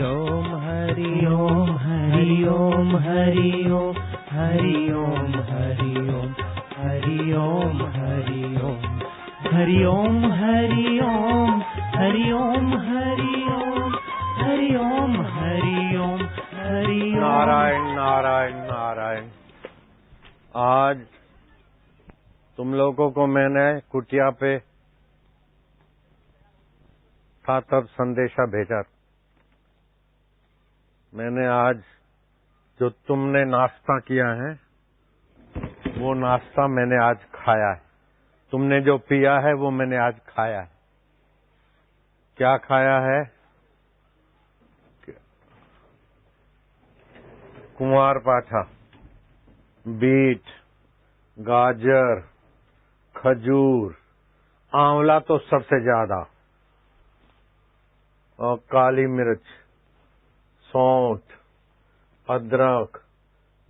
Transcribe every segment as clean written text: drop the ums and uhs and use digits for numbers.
ओम हरि ओम हरि ओम हरि ओम हरि ओम हरि ओम हरि ओम हरि ओम हरि ओम हरि ओम हरि ओम हरि ओम हरि ओम हरि ओम हरि ओम। नारायण नारायण नारायण। आज तुम लोगों को मैंने कुटिया पे था तब संदेशा भेजा। मैंने आज जो तुमने नाश्ता किया है वो नाश्ता मैंने आज खाया है। तुमने जो पिया है वो मैंने आज खाया है। क्या खाया है? कुंवार पाठा, बीट, गाजर, खजूर, आंवला तो सबसे ज्यादा, और काली मिर्च, सौंठ, अदरक,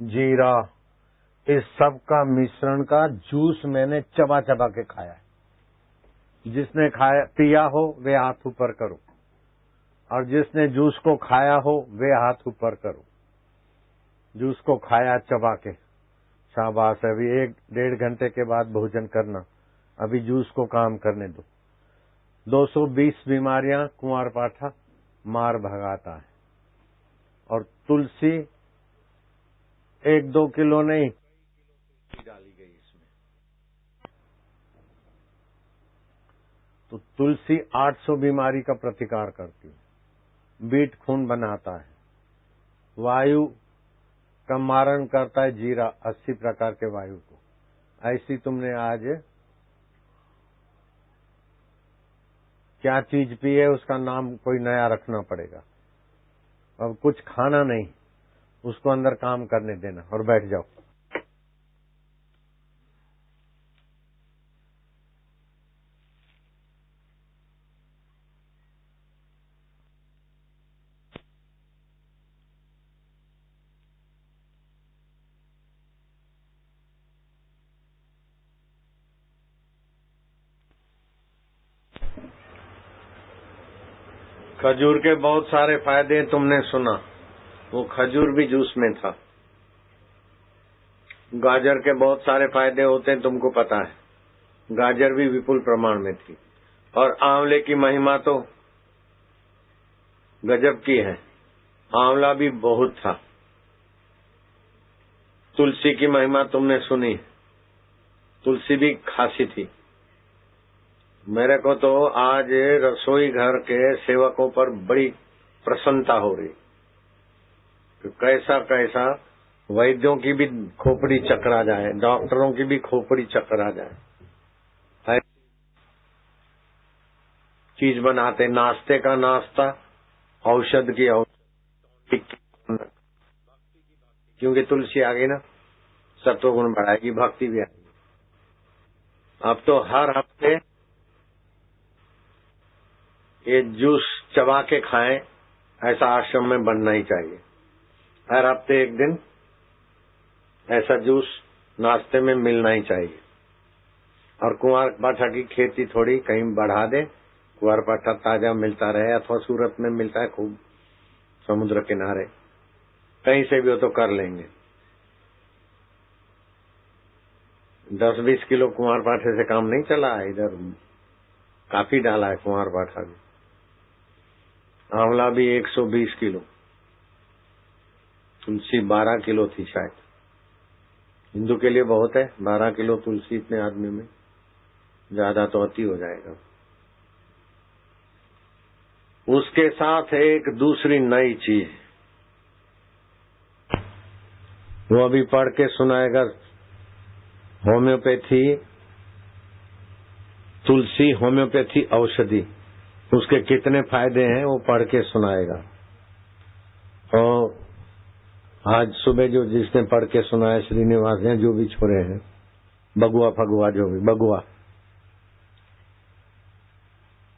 जीरा, इस सब का मिश्रण का जूस मैंने चबा चबा के खाया है। जिसने खाया पिया हो वे हाथ ऊपर करो, और जिसने जूस को खाया हो वे हाथ ऊपर करो। जूस को खाया चबा के, शाबाश। अभी 1-1.5 घंटे के बाद भोजन करना। अभी जूस को काम करने दो। 220 बीमारियां कुंवार पाठा मार भगाता है। और तुलसी 1-2 किलो नहीं डाली गई इसमें, तो तुलसी 800 बीमारी का प्रतिकार करती है। बीट खून बनाता है। वायु का मारण करता है जीरा, 80 प्रकार के वायु को। ऐसी तुमने आज क्या चीज पी है उसका नाम कोई नया रखना पड़ेगा। अब कुछ खाना नहीं, उसको अंदर काम करने देना और बैठ जाओ। खजूर के बहुत सारे फायदे तुमने सुना, वो खजूर भी जूस में था। गाजर के बहुत सारे फायदे होते हैं, तुमको पता है। गाजर भी विपुल प्रमाण में थी। और आंवले की महिमा तो गजब की है, आंवला भी बहुत था। तुलसी की महिमा तुमने सुनी, तुलसी भी खासी थी। मेरे को तो आज रसोई घर के सेवकों पर बड़ी प्रसन्नता हो रही कि कैसा कैसा वैद्यों की भी खोपड़ी चकरा जाए, डॉक्टरों की भी खोपड़ी चकरा जाए। चीज बनाते, नाश्ते का नाश्ता, औषध की औषधि, क्योंकि तुलसी आ गई ना, सत्वगुण बढ़ाएगी, भक्ति भी आएगी। अब तो हर हफ्ते ये जूस चबा के खाएं, ऐसा आश्रम में बनना ही चाहिए। हर हफ्ते एक दिन ऐसा जूस नाश्ते में मिलना ही चाहिए। और कुंवार पाठा की खेती थोड़ी कहीं बढ़ा दे, कुंवार पाठा ताजा मिलता रहे, अथवा सूरत में मिलता है खूब समुद्र किनारे, कहीं से भी हो तो कर लेंगे। 10-20 किलो कुंवार पाठे से काम नहीं चला है। इधर काफी डाला है कुंवार पाठा भी। आंवला भी 120 किलो, तुलसी 12 किलो थी शायद। हिंदू के लिए बहुत है 12 किलो तुलसी इतने आदमी में, ज्यादा तो अति हो जाएगा। उसके साथ एक दूसरी नई चीज, वो अभी पढ़ के सुनाएगा। होम्योपैथी, तुलसी होम्योपैथी औषधि, उसके कितने फायदे हैं वो पढ़ के सुनाएगा। और आज सुबह जो जिसने पढ़ के सुनाया, श्रीनिवास ने, जो भी छोरे हैं, बगुआ फगुआ, जो भी बगुआ,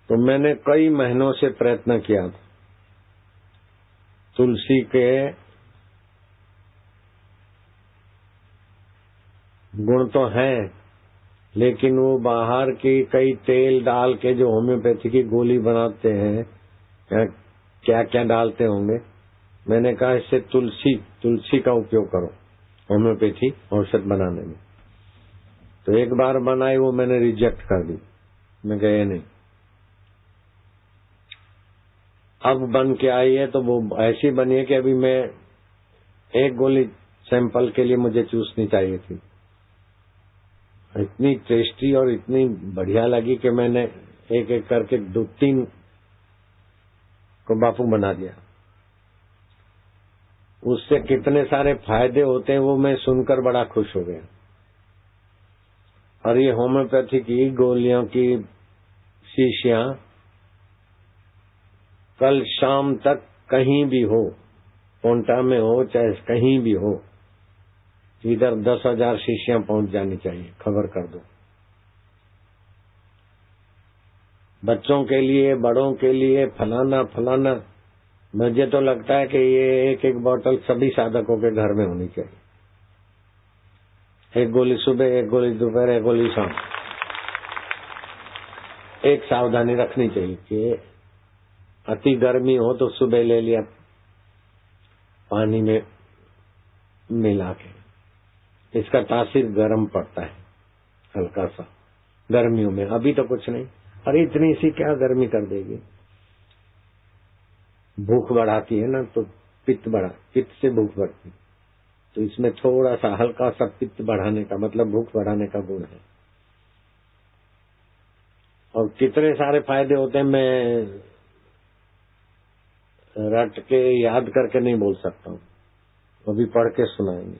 तो मैंने कई महीनों से प्रयत्न किया तुलसी के गुण तो हैं, लेकिन वो बाहर की कई तेल डाल के जो होम्योपैथी की गोली बनाते हैं, क्या क्या डालते होंगे। मैंने कहा इससे तुलसी का उपयोग करो होम्योपैथी औषध बनाने में। तो एक बार बनाई, वो मैंने रिजेक्ट कर दी, मैं गए नहीं। अब बन के आई है तो वो ऐसी बनी है कि अभी मैं एक गोली सैंपल के लिए मुझे चूसनी चाहिए थी। इतनी टेस्टी और इतनी बढ़िया लगी कि मैंने एक एक करके 2-3 को बापू बना दिया। उससे कितने सारे फायदे होते हैं वो मैं सुनकर बड़ा खुश हो गया। और ये होम्योपैथी की गोलियों की शीशियां कल शाम तक कहीं भी हो, पोंटा में हो चाहे कहीं भी हो, इधर 10,000 शीशियां पहुंच जानी चाहिए। खबर कर दो, बच्चों के लिए, बड़ों के लिए, फलाना फलाना। मुझे तो लगता है कि ये एक एक बोतल सभी साधकों के घर में होनी चाहिए। एक गोली सुबह, एक गोली दोपहर, एक गोली शाम। एक सावधानी रखनी चाहिए कि अति गर्मी हो तो सुबह ले लिया पानी में मिला के, इसका तासीर गर्म पड़ता है हल्का सा गर्मियों में। अभी तो कुछ नहीं, अरे इतनी सी क्या गर्मी कर देगी। भूख बढ़ाती है ना, तो पित्त से भूख बढ़ती, तो इसमें थोड़ा सा हल्का सा पित्त बढ़ाने का मतलब भूख बढ़ाने का गुण है। और कितने सारे फायदे होते हैं, मैं रट के याद करके नहीं बोल सकता हूँ, अभी पढ़ के सुनाएंगे।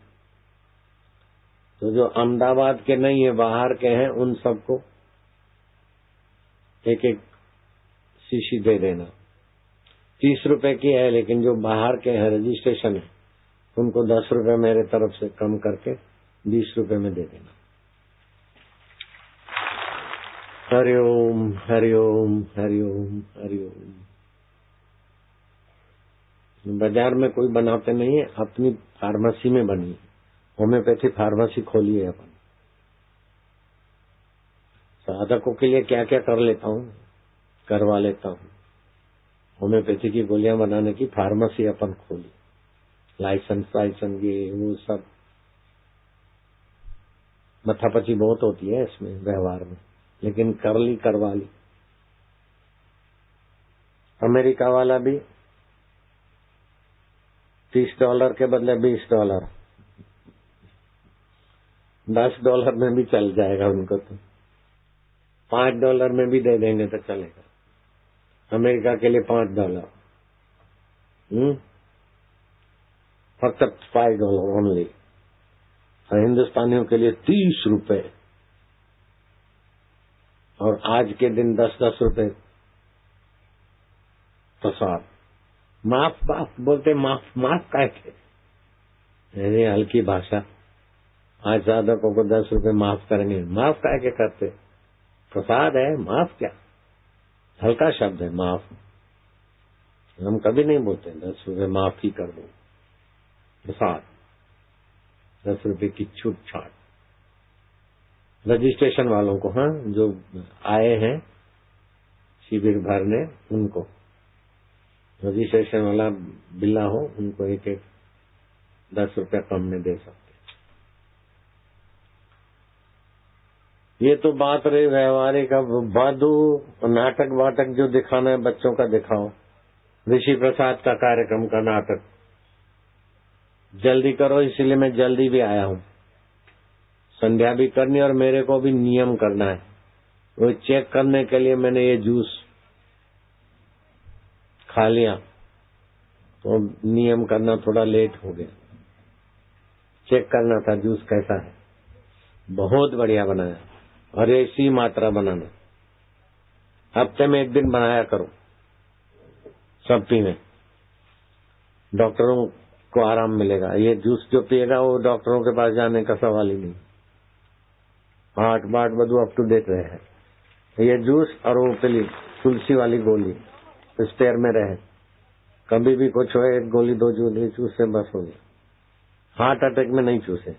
तो जो अहमदाबाद के नहीं है, बाहर के हैं, उन सबको एक एक शीशी दे देना। 30 रुपए की है, लेकिन जो बाहर के हैं रजिस्ट्रेशन है उनको 10 रुपए मेरे तरफ से कम करके 20 रुपए में दे देना। हरिओम हरिओम हरिओम हरिओम। बाजार में कोई बनाते नहीं है, अपनी फार्मेसी में बनी, होम्योपैथी फार्मेसी खोली है अपन। साधकों के लिए क्या क्या कर लेता हूँ, करवा लेता हूँ। होम्योपैथी की गोलियां बनाने की फार्मेसी अपन खोली, लाइसेंस ये वो सब मथापची बहुत होती है इसमें व्यवहार में, लेकिन करवा ली। अमेरिका वाला भी $30 के बदले $20, $10 में भी चल जाएगा उनको, तो $5 में भी दे देंगे तो चलेगा। अमेरिका के लिए $5, फक्त $5 ओनली। और हिंदुस्तानियों के लिए 30 रुपए, और आज के दिन 10-10 रुपए प्रसाद। माफ बोलते, माफ कहते, हल्की भाषा। आज साधकों को 10 रुपए माफ करेंगे, माफ कह के करते, प्रसाद है, माफ क्या, हल्का शब्द है माफ। हम कभी नहीं बोलते 10 रुपए माफ ही कर दो, प्रसाद 10 रुपए की छूट छाट। रजिस्ट्रेशन वालों को, हाँ, जो आए हैं शिविर भरने, उनको रजिस्ट्रेशन वाला बिल्ला हो, उनको एक 10 रुपया कम में दे सकते। ये तो बात रही व्यवहारिक। अब बादू नाटक वाटक जो दिखाना है बच्चों का दिखाओ। ऋषि प्रसाद का कार्यक्रम का नाटक जल्दी करो, इसलिए मैं जल्दी भी आया हूँ। संध्या भी करनी और मेरे को भी नियम करना है, वो चेक करने के लिए मैंने ये जूस खा लिया, तो नियम करना थोड़ा लेट हो गया। चेक करना था जूस कैसा है, बहुत बढ़िया बनाया, और ऐसी मात्रा बनाना। हफ्ते में 1 दिन बनाया करो, सब पीने, डॉक्टरों को आराम मिलेगा। ये जूस जो पिएगा वो डॉक्टरों के पास जाने का सवाल ही नहीं। हार्ट बाट बधु अप टू डेट रहे। ये जूस और वो पीली तुलसी वाली गोली स्पेयर में रहे, कभी भी कुछ हो 1 गोली 2 गोली चूसे बस हो गया। हार्ट अटैक में नहीं चूसे,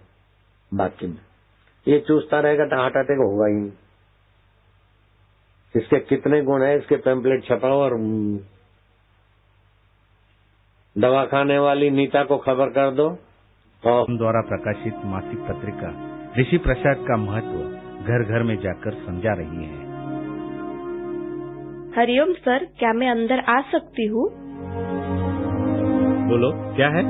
बाकी में ये चूसता रहेगा तो हार्ट अटैक होगा ही नहीं। इसके कितने गुण है, इसके पैम्पलेट छपाओ और दवाखाने वाली नीता को खबर कर दो। और द्वारा प्रकाशित मासिक पत्रिका ऋषि प्रसाद का महत्व घर घर में जाकर समझा रही है। हरिओम सर, क्या मैं अंदर आ सकती हूँ? बोलो, क्या है?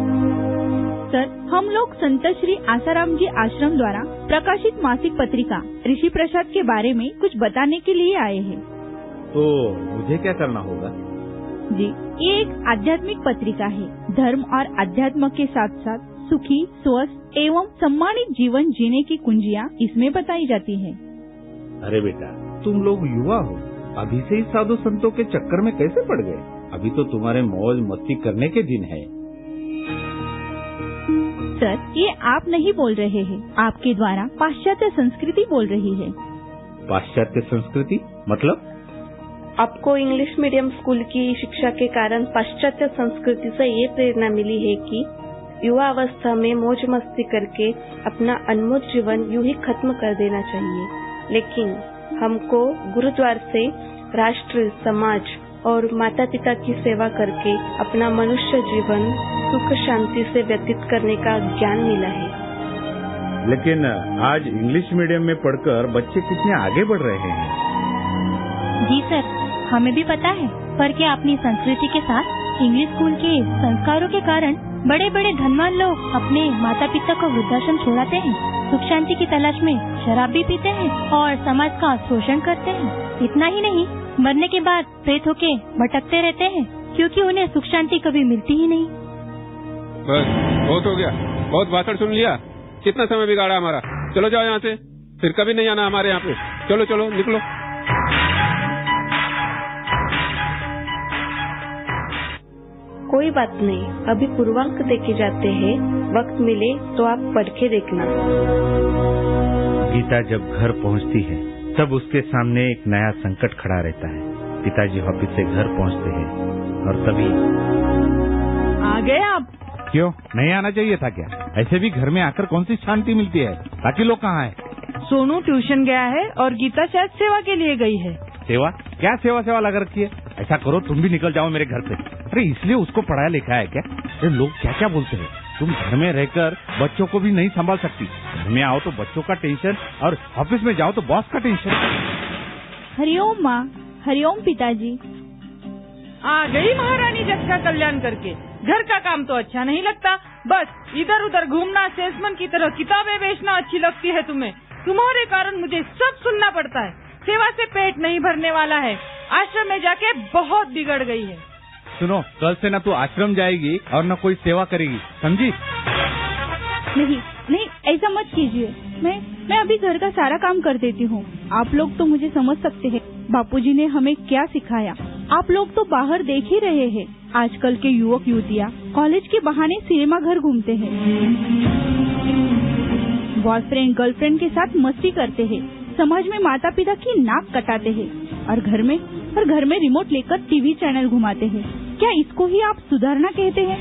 सर, हम लोग संत श्री आसाराम जी आश्रम द्वारा प्रकाशित मासिक पत्रिका ऋषि प्रसाद के बारे में कुछ बताने के लिए आए हैं। तो मुझे क्या करना होगा? जी, ये एक आध्यात्मिक पत्रिका है। धर्म और अध्यात्म के साथ साथ सुखी, स्वस्थ एवं सम्मानित जीवन जीने की कुंजियाँ इसमें बताई जाती है। अरे बेटा, तुम लोग युवा हो, अभी से ही साधु संतों के चक्कर में कैसे पड़ गए? अभी तो तुम्हारे मौज मस्ती करने के दिन है। सर, ये आप नहीं बोल रहे हैं, आपके द्वारा पाश्चात्य संस्कृति बोल रही है। पाश्चात्य संस्कृति मतलब? आपको इंग्लिश मीडियम स्कूल की शिक्षा के कारण पाश्चात्य संस्कृति से ये प्रेरणा मिली है कि युवा अवस्था में मौज मस्ती करके अपना अनमोल जीवन यूं ही खत्म कर देना चाहिए। लेकिन हमको गुरुद्वार से राष्ट्र, समाज और माता पिता की सेवा करके अपना मनुष्य जीवन सुख शांति से व्यतीत करने का ज्ञान मिला है। लेकिन आज इंग्लिश मीडियम में पढ़कर बच्चे कितने आगे बढ़ रहे हैं। जी सर, हमें भी पता है, पर क्या अपनी संस्कृति के साथ इंग्लिश स्कूल के संस्कारों के कारण बड़े बड़े धनवान लोग अपने माता पिता को वृद्धाश्रम छोड़ाते हैं, सुख शांति की तलाश में शराब भी पीते हैं और समाज का शोषण करते हैं। इतना ही नहीं, मरने के बाद प्रेत होके भटकते रहते हैं, क्योंकि उन्हें सुख शांति कभी मिलती ही नहीं। बस बहुत हो गया, बहुत भाषण सुन लिया, कितना समय बिगाड़ा हमारा। चलो जाओ यहाँ से, फिर कभी नहीं आना हमारे यहाँ पे। चलो चलो निकलो। कोई बात नहीं, अभी पूर्वांक देखे जाते हैं, वक्त मिले तो आप पढ़ के देखना। गीता जब घर पहुंचती है तब उसके सामने एक नया संकट खड़ा रहता है। पिताजी ऑफिस से घर पहुंचते हैं और तभी आ गए आप? क्यों, नहीं आना चाहिए था क्या? ऐसे भी घर में आकर कौन सी शांति मिलती है? बाकी लोग कहाँ हैं? सोनू ट्यूशन गया है और गीता शायद सेवा के लिए गई है। सेवा? क्या सेवा लगा रखी है? ऐसा करो, तुम भी निकल जाओ मेरे घर से। अरे इसलिए उसको पढ़ाया लिखा है क्या? ये लोग क्या क्या बोलते हैं। तुम घर में रहकर बच्चों को भी नहीं संभाल सकती। घर में आओ तो बच्चों का टेंशन और ऑफिस में जाओ तो बॉस का टेंशन। हरिओम माँ, हरिओम पिताजी। आ गई महारानी जग का कल्याण करके। घर का काम तो अच्छा नहीं लगता, बस इधर उधर घूमना, सेल्समैन की तरह किताबें बेचना अच्छी लगती है तुम्हें। तुम्हारे कारण मुझे सब सुनना पड़ता है। सेवा से पेट नहीं भरने वाला है। आश्रम में जाके बहुत बिगड़ गई है। सुनो, कल से न तू आश्रम जाएगी और न कोई सेवा करेगी, समझी? नहीं, ऐसा मत कीजिए। मैं अभी घर का सारा काम कर देती हूँ। आप लोग तो मुझे समझ सकते हैं, बापूजी ने हमें क्या सिखाया। आप लोग तो बाहर देख ही रहे हैं, आजकल के युवक युवतियाँ कॉलेज के बहाने सिनेमा घर घूमते हैं, बॉयफ्रेंड गर्लफ्रेंड के साथ मस्ती करते हैं, समाज में माता पिता की नाक कटाते हैं और घर में रिमोट लेकर टीवी चैनल घुमाते हैं। क्या इसको ही आप सुधारना कहते हैं?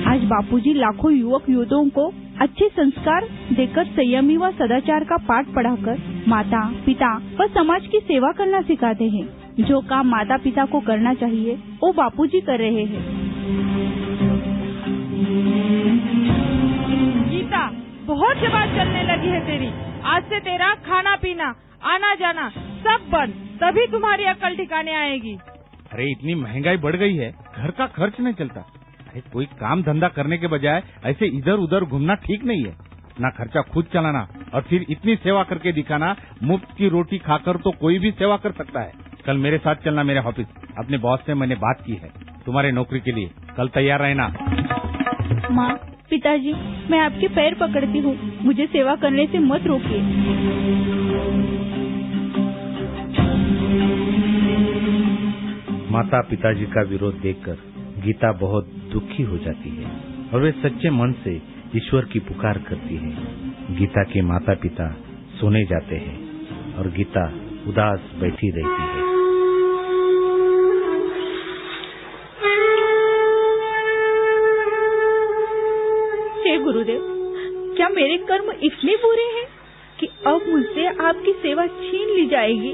आज बापूजी लाखों युवक युवतियों को अच्छे संस्कार देकर संयमी व सदाचार का पाठ पढ़ाकर माता पिता व समाज की सेवा करना सिखाते हैं। जो काम माता पिता को करना चाहिए वो बापूजी कर रहे हैं। गीता, बहुत जबान चलने लगी है तेरी। आज से तेरा खाना पीना, आना जाना सब बंद, तभी तुम्हारी अकल ठिकाने आएगी। अरे इतनी महंगाई बढ़ गई है, घर का खर्च नहीं चलता। अरे कोई काम धंधा करने के बजाय ऐसे इधर उधर घूमना ठीक नहीं है। अपना खर्चा खुद चलाना और फिर इतनी सेवा करके दिखाना। मुफ्त की रोटी खाकर तो कोई भी सेवा कर सकता है। कल मेरे साथ चलना मेरे ऑफिस। अपने बॉस से मैंने बात की है तुम्हारे नौकरी के लिए। कल तैयार रहना। माँ, पिताजी, मैं आपके पैर पकड़ती हूँ, मुझे सेवा करने से मत रोकिए। माता पिताजी का विरोध देखकर गीता बहुत दुखी हो जाती है और वे सच्चे मन से ईश्वर की पुकार करती है। गीता के माता पिता सोने जाते हैं और गीता उदास बैठी रहती है। हे गुरुदेव, क्या मेरे कर्म इतने बुरे हैं कि अब मुझसे आपकी सेवा छीन ली जाएगी?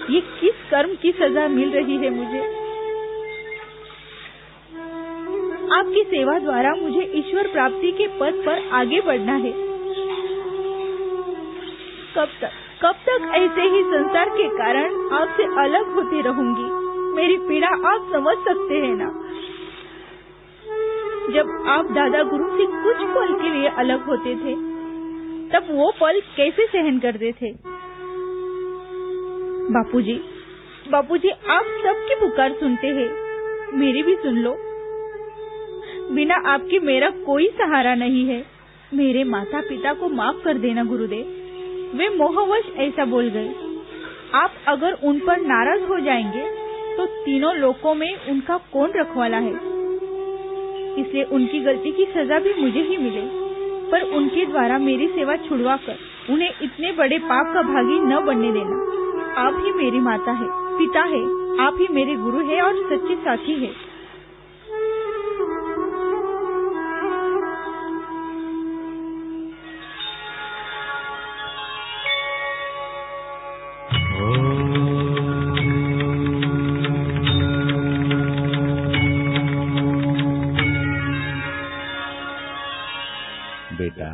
ये किस कर्म की सजा मिल रही है मुझे? आपकी सेवा द्वारा मुझे ईश्वर प्राप्ति के पथ पर आगे बढ़ना है। कब तक ऐसे ही संसार के कारण आपसे अलग होती रहूंगी? मेरी पीड़ा आप समझ सकते हैं ना? जब आप दादा गुरु से कुछ पल के लिए अलग होते थे, तब वो पल कैसे सहन करते थे? बापूजी, आप सबकी पुकार सुनते हैं, मेरी भी सुन लो। बिना आपके मेरा कोई सहारा नहीं है। मेरे माता पिता को माफ कर देना गुरुदेव, वे मोहवश ऐसा बोल गए। आप अगर उन पर नाराज हो जाएंगे तो तीनों लोकों में उनका कौन रखवाला है? इसलिए उनकी गलती की सजा भी मुझे ही मिले, पर उनके द्वारा मेरी सेवा छुड़वाकर उन्हें इतने बड़े पाप का भागी न बनने देना। आप ही मेरी माता है, पिता है, आप ही मेरे गुरु है और सच्चे साथी है। बेटा,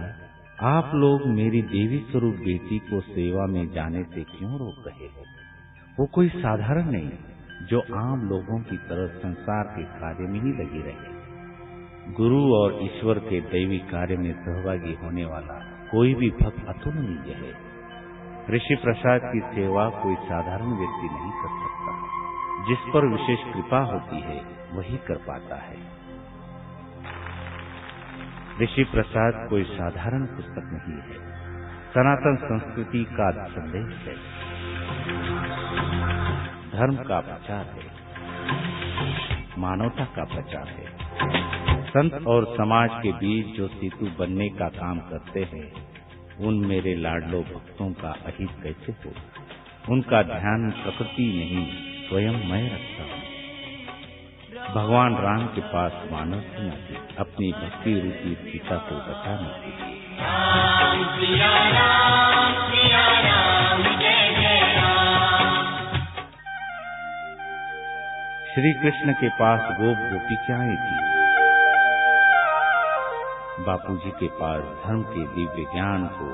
आप लोग मेरी देवी स्वरूप बेटी को सेवा में जाने से क्यों रोक रहे हो? वो कोई साधारण नहीं, जो आम लोगों की तरह संसार के कार्य में ही लगी रहे। गुरु और ईश्वर के दैवी कार्य में सहभागी होने वाला कोई भी भक्त अतुलनीय है। ऋषि प्रसाद की सेवा कोई साधारण व्यक्ति नहीं कर सकता। जिस पर विशेष कृपा होती है वही कर पाता है। ऋषि प्रसाद कोई साधारण पुस्तक नहीं है, सनातन संस्कृति का संदेश है, धर्म का प्रचार है, मानवता का प्रचार है। संत और समाज के बीच जो सेतु बनने का काम करते हैं, उन मेरे लाडलो भक्तों का अहित कैसे हो? उनका ध्यान प्रकृति नहीं स्वयं मैं रखता हूँ। भगवान राम के पास मानव सेना थी, अपनी भक्ति रूपी सीता को बचाने के लिए। श्री कृष्ण के पास गोपिकाएं थी। बापूजी के पास धर्म के दिव्य ज्ञान को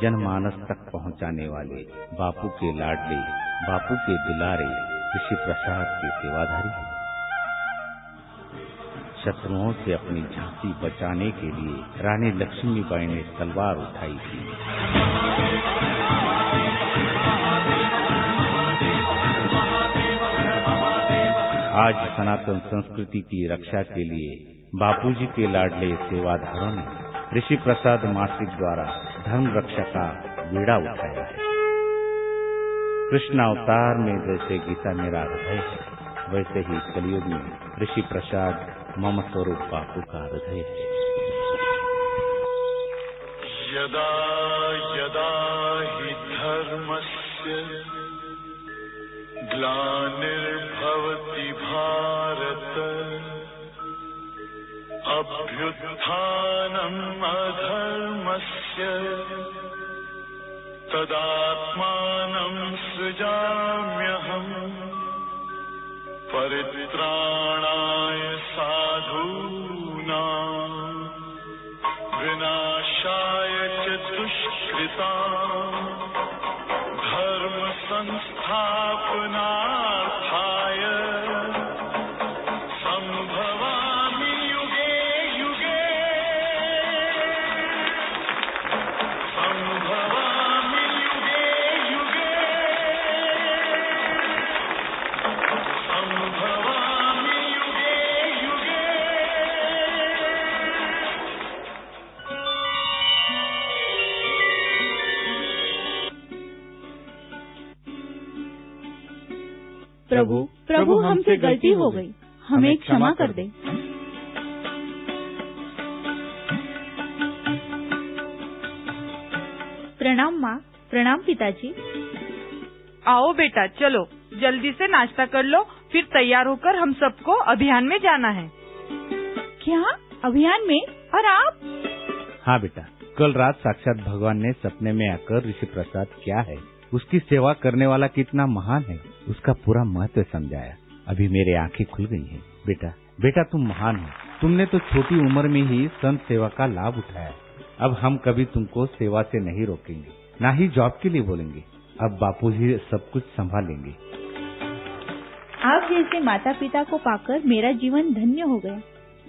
जनमानस तक पहुंचाने वाले बापू के लाडले, बापू के दुलारे ऋषि प्रसाद के सेवाधारी हैं। शत्रुओं से अपनी झांसी बचाने के लिए रानी लक्ष्मीबाई ने तलवार उठाई थी। आज सनातन संस्कृति की रक्षा के लिए बापूजी के लाडले सेवाधारों ने ऋषि प्रसाद मासिक द्वारा धर्म रक्षा का बीड़ा उठाया है। कृष्ण अवतार में जैसे गीता मेरा हृदय है, वैसे ही कलयुग में ऋषि प्रसाद मम स्वरूप बापू का हृदय है। यदा यदा हि धर्मस्य ग्लानिर्भवति भारत अभ्युत्थानम् अधर्मस्य तदात्मानं सृजाम्यहम् परित्राणाय साधूनां विनाशाय च दुष्कृतां धर्म संस्थापनार्थाय संभवामि युगे युगे संभवामि युगे युगे संभवामि युगे युगे। प्रभु हमसे गलती हो गई, हमें क्षमा कर दे। प्रणाम माँ, प्रणाम पिताजी। आओ बेटा, चलो जल्दी से नाश्ता कर लो, फिर तैयार होकर हम सबको अभियान में जाना है। क्या अभियान में? और आप? हाँ बेटा, कल रात साक्षात भगवान ने सपने में आकर ऋषि प्रसाद क्या है उसकी सेवा करने वाला कितना महान है, उसका पूरा महत्व समझाया। अभी मेरे आंखें खुल गई हैं। बेटा तुम महान हो। तुमने तो छोटी उम्र में ही संत सेवा का लाभ उठाया। अब हम कभी तुमको सेवा से नहीं रोकेंगे, ना ही जॉब के लिए बोलेंगे। अब बापूजी सब कुछ संभालेंगे। आप जैसे माता पिता को पाकर मेरा जीवन धन्य हो गया।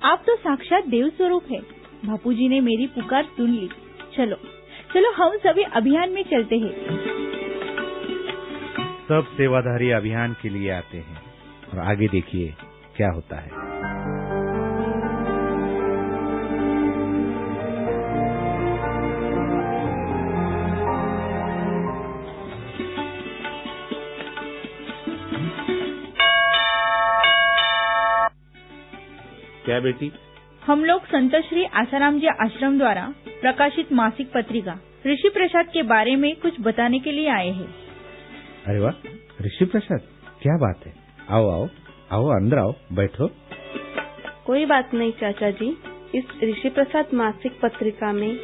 आप तो साक्षात देव स्वरूप है। बापूजी ने मेरी पुकार सुन ली। चलो हम सभी अभियान में चलते हैं। सब सेवाधारी अभियान के लिए आते हैं और आगे देखिए क्या होता है। क्या बेटी? हम लोग संत श्री आसाराम जी आश्रम द्वारा प्रकाशित मासिक पत्रिका ऋषि प्रसाद के बारे में कुछ बताने के लिए आए हैं। अरे वाह, ऋषि प्रसाद, क्या बात है। आओ अंदर आओ, बैठो। कोई बात नहीं चाचा जी, इस ऋषि प्रसाद मासिक पत्रिका में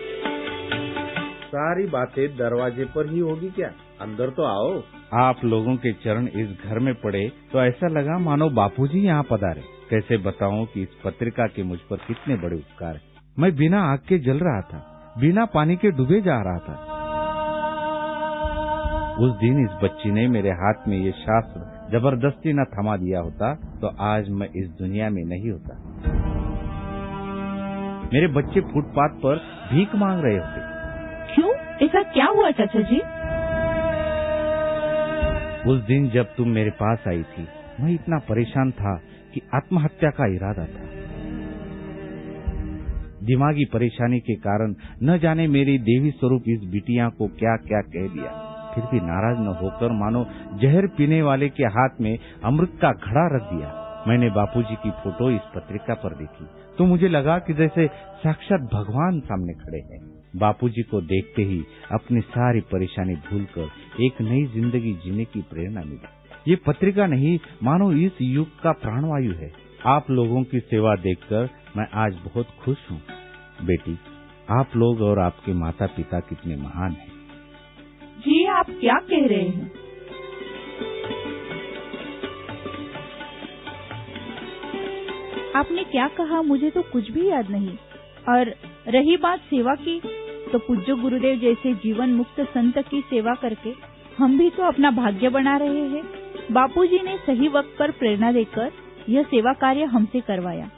सारी बातें दरवाजे पर ही होगी क्या? अंदर तो आओ। आप लोगों के चरण इस घर में पड़े तो ऐसा लगा मानो बापूजी यहाँ पधारे। कैसे बताऊं कि इस पत्रिका के मुझ पर कितने बड़े उपकार हैं। मैं बिना आग के जल रहा था, बिना पानी के डूबे जा रहा था। उस दिन इस बच्ची ने मेरे हाथ में ये शास्त्र जबरदस्ती न थमा दिया होता तो आज मैं इस दुनिया में नहीं होता। मेरे बच्चे फुटपाथ पर भीख मांग रहे होते। क्यों? ऐसा क्या हुआ चाचा जी? उस दिन जब तुम मेरे पास आई थी, मैं इतना परेशान था कि आत्महत्या का इरादा था। दिमागी परेशानी के कारण न जाने मेरी देवी स्वरूप इस बिटिया को क्या क्या कह दिया। फिर भी नाराज न होकर मानो जहर पीने वाले के हाथ में अमृत का घड़ा रख दिया। मैंने बापूजी की फोटो इस पत्रिका पर देखी तो मुझे लगा कि जैसे साक्षात भगवान सामने खड़े हैं। बापूजी को देखते ही अपनी सारी परेशानी भूलकर एक नई जिंदगी जीने की प्रेरणा मिली। ये पत्रिका नहीं मानो इस युग का प्राणवायु है। आप लोगों की सेवा देखकर मैं आज बहुत खुश हूँ। बेटी, आप लोग और आपके माता पिता कितने महान हैं। जी आप क्या कह रहे हैं? आपने क्या कहा मुझे तो कुछ भी याद नहीं। और रही बात सेवा की, तो पूज्य गुरुदेव जैसे जीवन मुक्त संत की सेवा करके हम भी तो अपना भाग्य बना रहे हैं। बापूजी ने सही वक्त पर प्रेरणा देकर यह सेवा कार्य हमसे करवाया।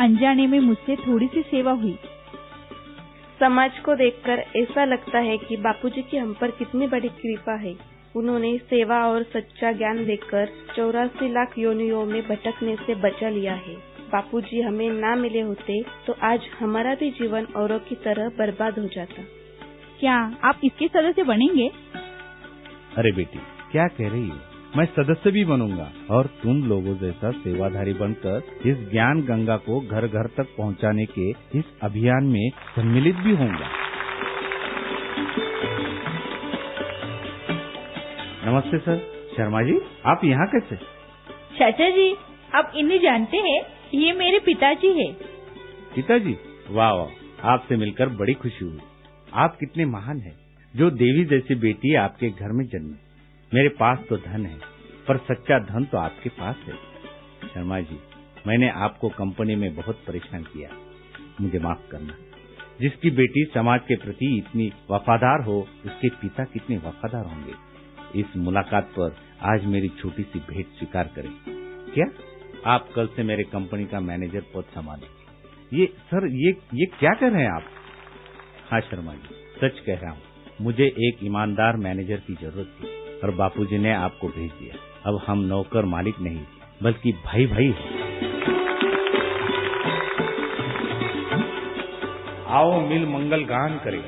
अनजाने में मुझसे थोड़ी सी सेवा हुई। समाज को देखकर ऐसा लगता है कि बापूजी की हम पर कितनी बड़ी कृपा है। उन्होंने सेवा और सच्चा ज्ञान देकर 84 लाख योनियों में भटकने से बचा लिया है। बापूजी हमें ना मिले होते तो आज हमारा भी जीवन औरों की तरह बर्बाद हो जाता। क्या आप इसके सदस्य बनेंगे? अरे बेटी, क्या कह रही हो? मैं सदस्य भी बनूंगा और तुम लोगों जैसा सेवाधारी बनकर इस ज्ञान गंगा को घर घर तक पहुंचाने के इस अभियान में सम्मिलित भी होऊंगा। नमस्ते सर। शर्मा जी, आप यहाँ कैसे? चाचा जी, आप इन्हें जानते हैं? ये मेरे पिताजी है। पिताजी? वाह वाह, आपसे मिलकर बड़ी खुशी हुई। आप कितने महान हैं, जो देवी जैसी बेटी आपके घर में जन्मी। मेरे पास तो धन है, पर सच्चा धन तो आपके पास है। शर्मा जी, मैंने आपको कंपनी में बहुत परेशान किया, मुझे माफ करना। जिसकी बेटी समाज के प्रति इतनी वफादार हो, उसके पिता कितने वफादार होंगे। इस मुलाकात पर आज मेरी छोटी सी भेंट स्वीकार करें। क्या आप कल से मेरे कंपनी का मैनेजर पद संभालेंगे? ये सर, ये क्या कर रहे हैं आप? हाँ शर्मा जी, सच कह रहा हूँ। मुझे एक ईमानदार मैनेजर की जरूरत थी और बापूजी ने आपको भेज दिया। अब हम नौकर मालिक नहीं, बल्कि भाई भाई हैं। आओ मिल मंगल गान करें,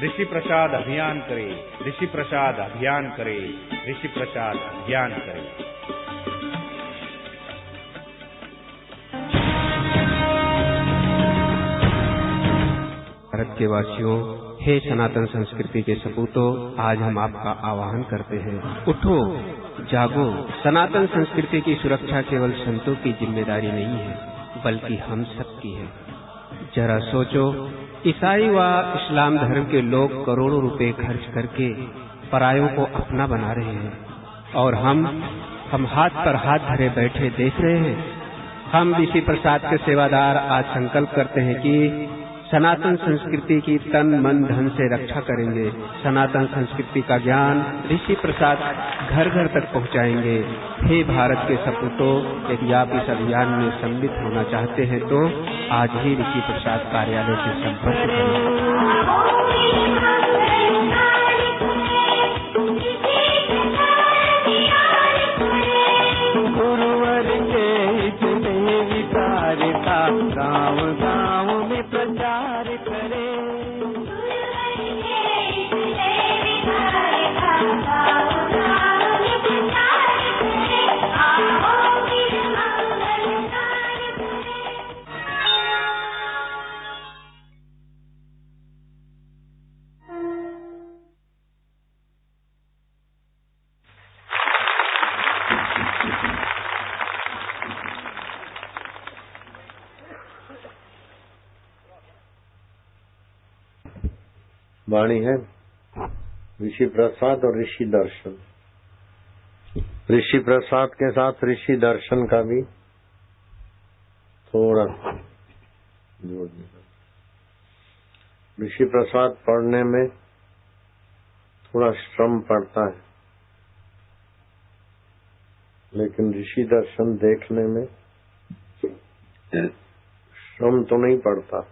ऋषि प्रसाद अभियान करे, ऋषि प्रसाद अभियान करे, ऋषि प्रसाद अभियान करे। भारत के वासियों, हे सनातन संस्कृति के सपूतों, आज हम आपका आह्वान करते हैं। उठो, जागो। सनातन संस्कृति की सुरक्षा केवल संतों की जिम्मेदारी नहीं है, बल्कि हम सबकी है। जरा सोचो, ईसाई व इस्लाम धर्म के लोग करोड़ों रुपए खर्च करके परायों को अपना बना रहे हैं और हम हाथ पर हाथ धरे बैठे देख रहे हैं। हम ऋषि प्रसाद के सेवादार आज संकल्प करते हैं कि सनातन संस्कृति की तन मन धन से रक्षा करेंगे। सनातन संस्कृति का ज्ञान ऋषि प्रसाद घर घर तक पहुंचाएंगे। हे भारत के सपूतों, यदि आप इस अभियान में सम्मिलित होना चाहते हैं तो आज ही ऋषि प्रसाद कार्यालय से संपर्क करें। गाँव गाँव में प्रचार करे। वाणी है ऋषि प्रसाद और ऋषि दर्शन। ऋषि प्रसाद के साथ ऋषि दर्शन का भी थोड़ा जोड़ देना। ऋषि प्रसाद पढ़ने में थोड़ा श्रम पड़ता है, लेकिन ऋषि दर्शन देखने में श्रम तो नहीं पड़ता,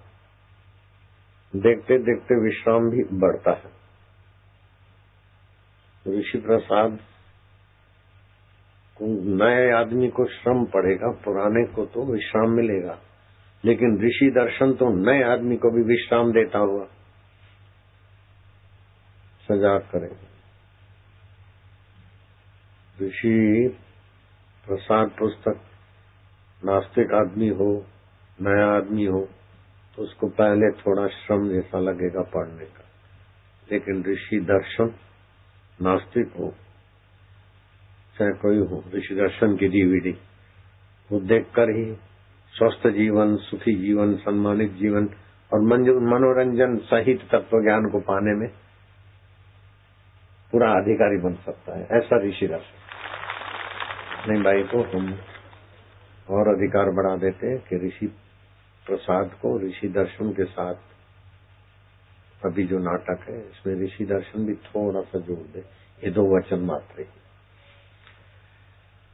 देखते देखते विश्राम भी बढ़ता है। ऋषि प्रसाद को नए आदमी को श्रम पड़ेगा, पुराने को तो विश्राम मिलेगा, लेकिन ऋषि दर्शन तो नए आदमी को भी विश्राम देता हुआ सजाग करेगा। ऋषि प्रसाद पुस्तक नास्तिक आदमी हो, नया आदमी हो, तो उसको पहले थोड़ा श्रम जैसा लगेगा पढ़ने का, लेकिन ऋषि दर्शन नास्तिक हो चाहे कोई हो, ऋषि दर्शन की डीवीडी वो देखकर ही स्वस्थ जीवन, सुखी जीवन, सम्मानित जीवन और मनोरंजन सहित तत्व ज्ञान को पाने में पूरा अधिकारी बन सकता है। ऐसा ऋषि दर्शन नहीं भाई, तो हम और अधिकार बढ़ा देते हैं कि ऋषि प्रसाद को ऋषि दर्शन के साथ अभी जो नाटक है इसमें ऋषि दर्शन भी थोड़ा सा जोड़ दे। ये 2 वचन मात्र ही।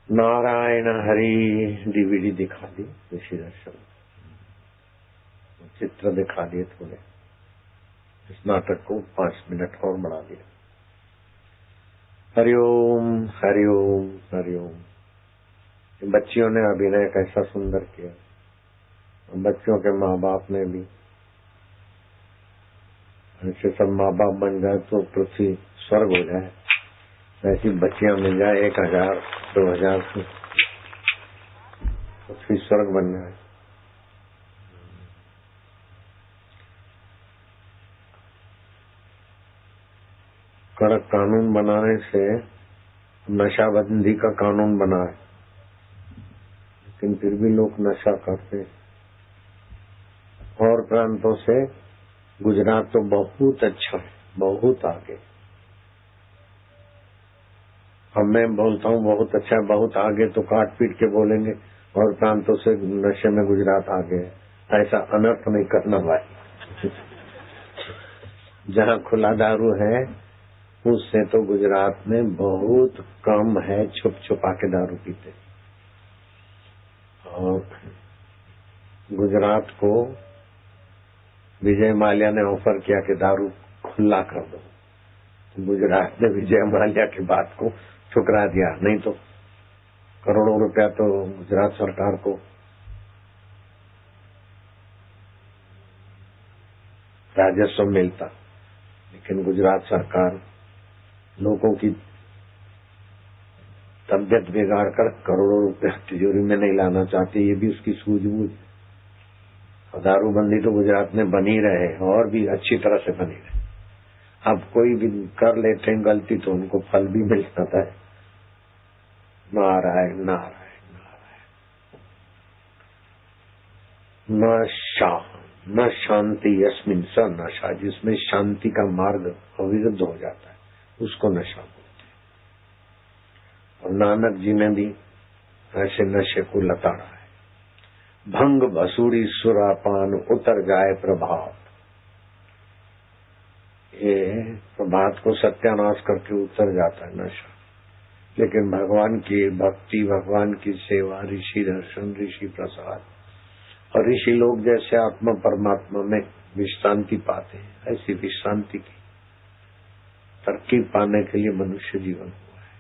नारायण हरि डीवीडी दिखा दी, ऋषि दर्शन चित्र दिखा दिए थोड़े, इस नाटक को 5 मिनट और बढ़ा दिया। हरिओम हरिओम हरिओम। बच्चियों ने अभिनय कैसा सुंदर किया, बच्चों के माँ बाप ने भी। ऐसे सब माँ बाप बन जाए तो पृथ्वी स्वर्ग हो जाए, ऐसी बच्चियां मिल जाए 1000 2000 से पृथ्वी स्वर्ग बन जाए। कड़क कानून बनाने से नशाबंदी का कानून बना है, लेकिन फिर भी लोग नशा करते हैं। और प्रांतों से गुजरात तो बहुत अच्छा है, बहुत आगे। अब मैं बोलता हूँ बहुत अच्छा है, बहुत आगे, तो काट पीट के बोलेंगे और प्रांतों से नशे में गुजरात आगे है। ऐसा अनर्थ नहीं करना भाई। जहाँ खुला दारू है उससे तो गुजरात में बहुत कम है, छुप छुपा के दारू पीते। और गुजरात को विजय माल्या ने ऑफर किया कि दारू खुला कर दो, गुजरात ने विजय माल्या की बात को ठुकरा दिया, नहीं तो करोड़ों रुपया तो गुजरात सरकार को राजस्व मिलता। लेकिन गुजरात सरकार लोगों की तबियत बिगाड़ कर करोड़ों रुपया तिजोरी में नहीं लाना चाहती, ये भी उसकी सूझबूझ। दारूबंदी तो गुजरात में बनी रहे और भी अच्छी तरह से बनी रहे। अब कोई भी कर लेते हैं गलती तो उनको फल भी मिल जाता है। नारायण नारायण नारायण। न शांति यस्मिन स नशा, जिसमें शांति का मार्ग अविरुद्ध हो जाता है, उसको नशा बोलते। और नानक जी ने भी ऐसे नशे को लताड़ा है। भंग भसूड़ी सुरापान उतर जाए प्रभात, ये प्रभात को सत्यानाश करके उतर जाता है नशा। लेकिन भगवान की भक्ति, भगवान की सेवा, ऋषि दर्शन, ऋषि प्रसाद और ऋषि लोग जैसे आत्मा परमात्मा में विश्रांति पाते हैं, ऐसी विश्रांति की तरकीब पाने के लिए मनुष्य जीवन हुआ है।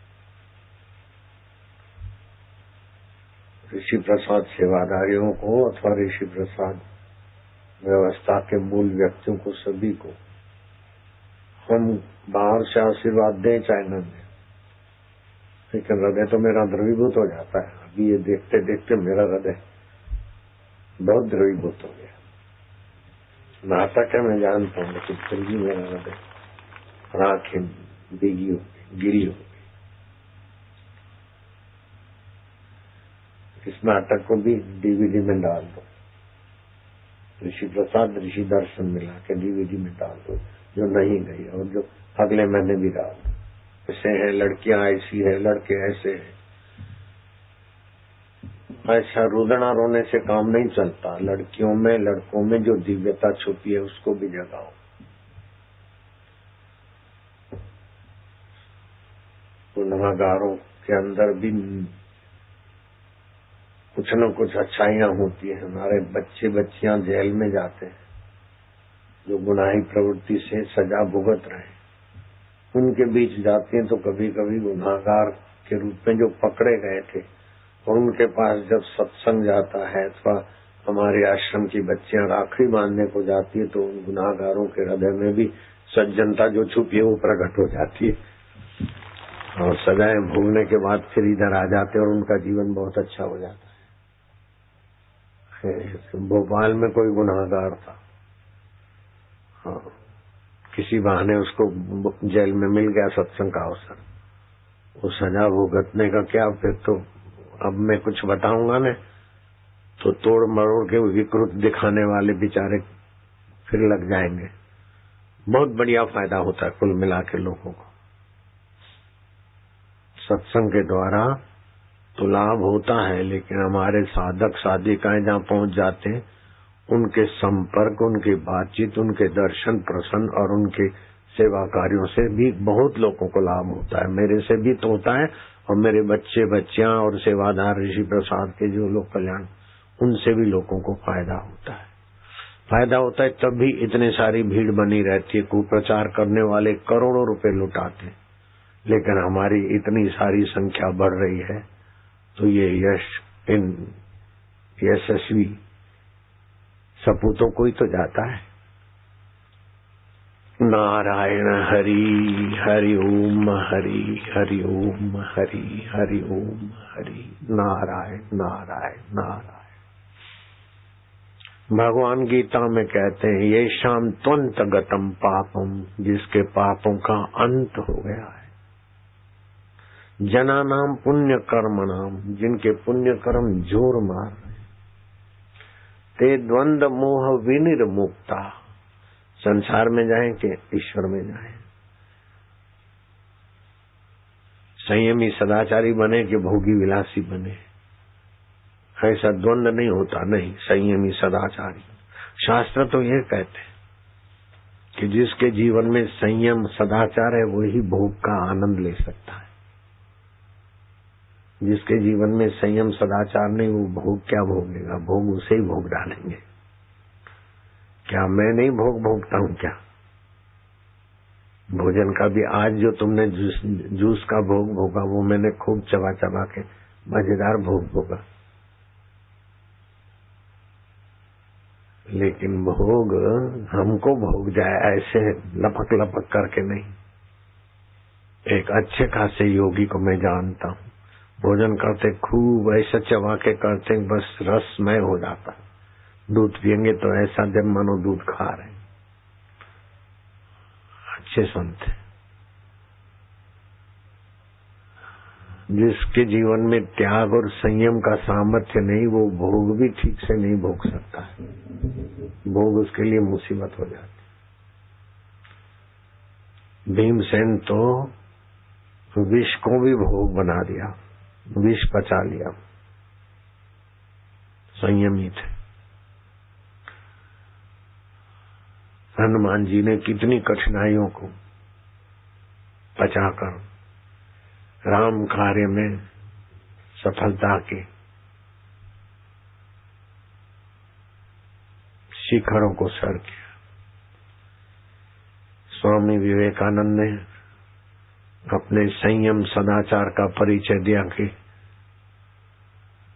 ऋषि प्रसाद सेवादारियों को अथवा ऋषि प्रसाद व्यवस्था के मूल व्यक्तियों को, सभी को हम बाहर से आशीर्वाद दें चाहे न दें, लेकिन हृदय तो मेरा द्रवीभूत हो जाता है। अभी ये देखते देखते मेरा हृदय बहुत द्रवीभूत हो गया। नाटक है मैं जानता हूँ, लेकिन फिर भी मेरा हृदय और आंखें भीगी हो गई, गिरी हो गई। इस नाटक को भी डीवीडी में डाल दो, ऋषि प्रसाद ऋषि दर्शन मिला के डीवीडी में डाल दो, जो नहीं गई, और जो अगले महीने भी डाल दो। ऐसे है, लड़कियां ऐसी है, लड़के ऐसे हैं। ऐसा रुदना रोने से काम नहीं चलता। लड़कियों में, लड़कों में जो दिव्यता छुपी है उसको भी जगाओ। गुनाहगारों के अंदर भी कुछ न कुछ अच्छाइयां होती है। हमारे बच्चे बच्चियां जेल में जाते हैं जो गुनाही प्रवृत्ति से सजा भुगत रहे, उनके बीच जाते हैं तो कभी कभी गुनाहगार के रूप में जो पकड़े गए थे, और उनके पास जब सत्संग जाता है अथवा हमारे आश्रम की बच्चियां राखड़ी बांधने को जाती है, तो उन गुनाहगारों के हृदय में भी सज्जनता जो छुपी है वो प्रकट हो जाती है, और सजाएं भोगने के बाद फिर इधर आ जाते हैं और उनका जीवन बहुत अच्छा हो जाता है। भोपाल में कोई गुनाहगार था, हाँ, किसी बहाने उसको जेल में मिल गया सत्संग का अवसर, वो सजा भुगतने का क्या, फिर तो अब मैं कुछ बताऊंगा न तो तोड़ मरोड़ के विकृत दिखाने वाले बेचारे फिर लग जाएंगे। बहुत बढ़िया फायदा होता है कुल मिला के लोगों को। सत्संग के द्वारा तो लाभ होता है, लेकिन हमारे साधक साधिकाएं जहाँ पहुंच जाते हैं, उनके संपर्क, उनकी बातचीत, उनके दर्शन प्रसन्न और उनके सेवा कार्यों से भी बहुत लोगों को लाभ होता है। मेरे से भी तो होता है, और मेरे बच्चे बच्चियां और सेवादार ऋषि प्रसाद के जो लोग कल्याण, उनसे भी लोगों को फायदा होता है। फायदा होता है तब भी इतनी सारी भीड़ बनी रहती है। कुप्रचार करने वाले करोड़ों रुपए लुटाते, लेकिन हमारी इतनी सारी संख्या बढ़ रही है, तो ये यश इन यशस्वी सपूतों को ही तो जाता है। नारायण हरि हरि ओम हरि हरि ओम हरि हरि ओम हरि नारायण नारायण नारायण। भगवान गीता में कहते हैं, ये शाम त्वंत गतम पापम, जिसके पापों का अंत हो गया है। जना नाम पुण्य कर्म नाम, जिनके पुण्य कर्म जोर मार रहे, ते द्वंद मोह विनिर्मुक्ता, संसार में जाएं कि ईश्वर में जाएं। संयमी सदाचारी बने कि भोगी विलासी बने, ऐसा द्वंद नहीं होता। नहीं, संयमी सदाचारी। शास्त्र तो ये कहते हैं कि जिसके जीवन में संयम सदाचार है वही भोग का आनंद ले सकता है। जिसके जीवन में संयम सदाचार नहीं, वो भोग क्या भोगेगा? भोग उसे ही भोग डालेंगे। क्या मैं नहीं भोग भोगता हूँ क्या? भोजन का भी आज जो तुमने जूस का भोग भोगा, वो मैंने खूब चबा चबा के मजेदार भोग भोगा। लेकिन भोग हमको भोग जाए ऐसे लपक लपक करके नहीं। एक अच्छे खासे योगी को मैं जानता हूँ, भोजन करते खूब ऐसा चबा के करते, बस रसमय हो जाता। दूध पियेंगे तो ऐसा जब मानो दूध खा रहे। अच्छे संत हैं। जिसके जीवन में त्याग और संयम का सामर्थ्य नहीं, वो भोग भी ठीक से नहीं भोग सकता है। भोग उसके लिए मुसीबत हो जाती। भीमसेन तो विष को भी भोग बना दिया, विष पचा लिया, संयमी थे। हनुमान जी ने कितनी कठिनाइयों को पचाकर राम कार्य में सफलता के शिखरों को सर किया। स्वामी विवेकानंद ने अपने संयम सदाचार का परिचय दिया कि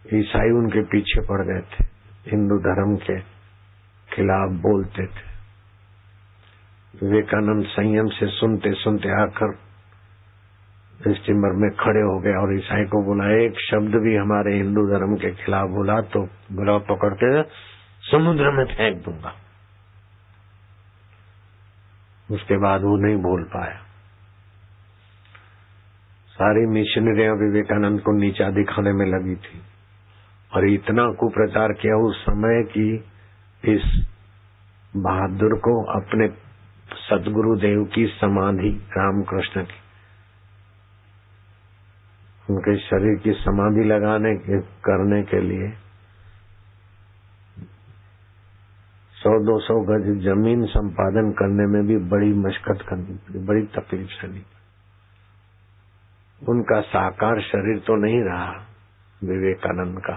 ईसाई उनके पीछे पड़ गए थे, हिंदू धर्म के खिलाफ बोलते थे। विवेकानंद संयम से सुनते सुनते आकर स्टीमर में खड़े हो गए और ईसाई को बोला, एक शब्द भी हमारे हिंदू धर्म के खिलाफ बोला तो बुला पकड़ के समुद्र में फेंक दूंगा। उसके बाद वो नहीं बोल पाया। सारी मिशनरियां विवेकानंद को नीचा दिखाने में लगी थी और इतना कुप्रचार किया उस समय कि इस बहादुर को अपने सदगुरुदेव की समाधि, रामकृष्ण की, उनके शरीर की समाधि करने के लिए 100-200 गज जमीन संपादन करने में भी बड़ी मशक्कत करनी पड़ी, बड़ी तकलीफ सहनी पड़ी। उनका साकार शरीर तो नहीं रहा विवेकानंद का,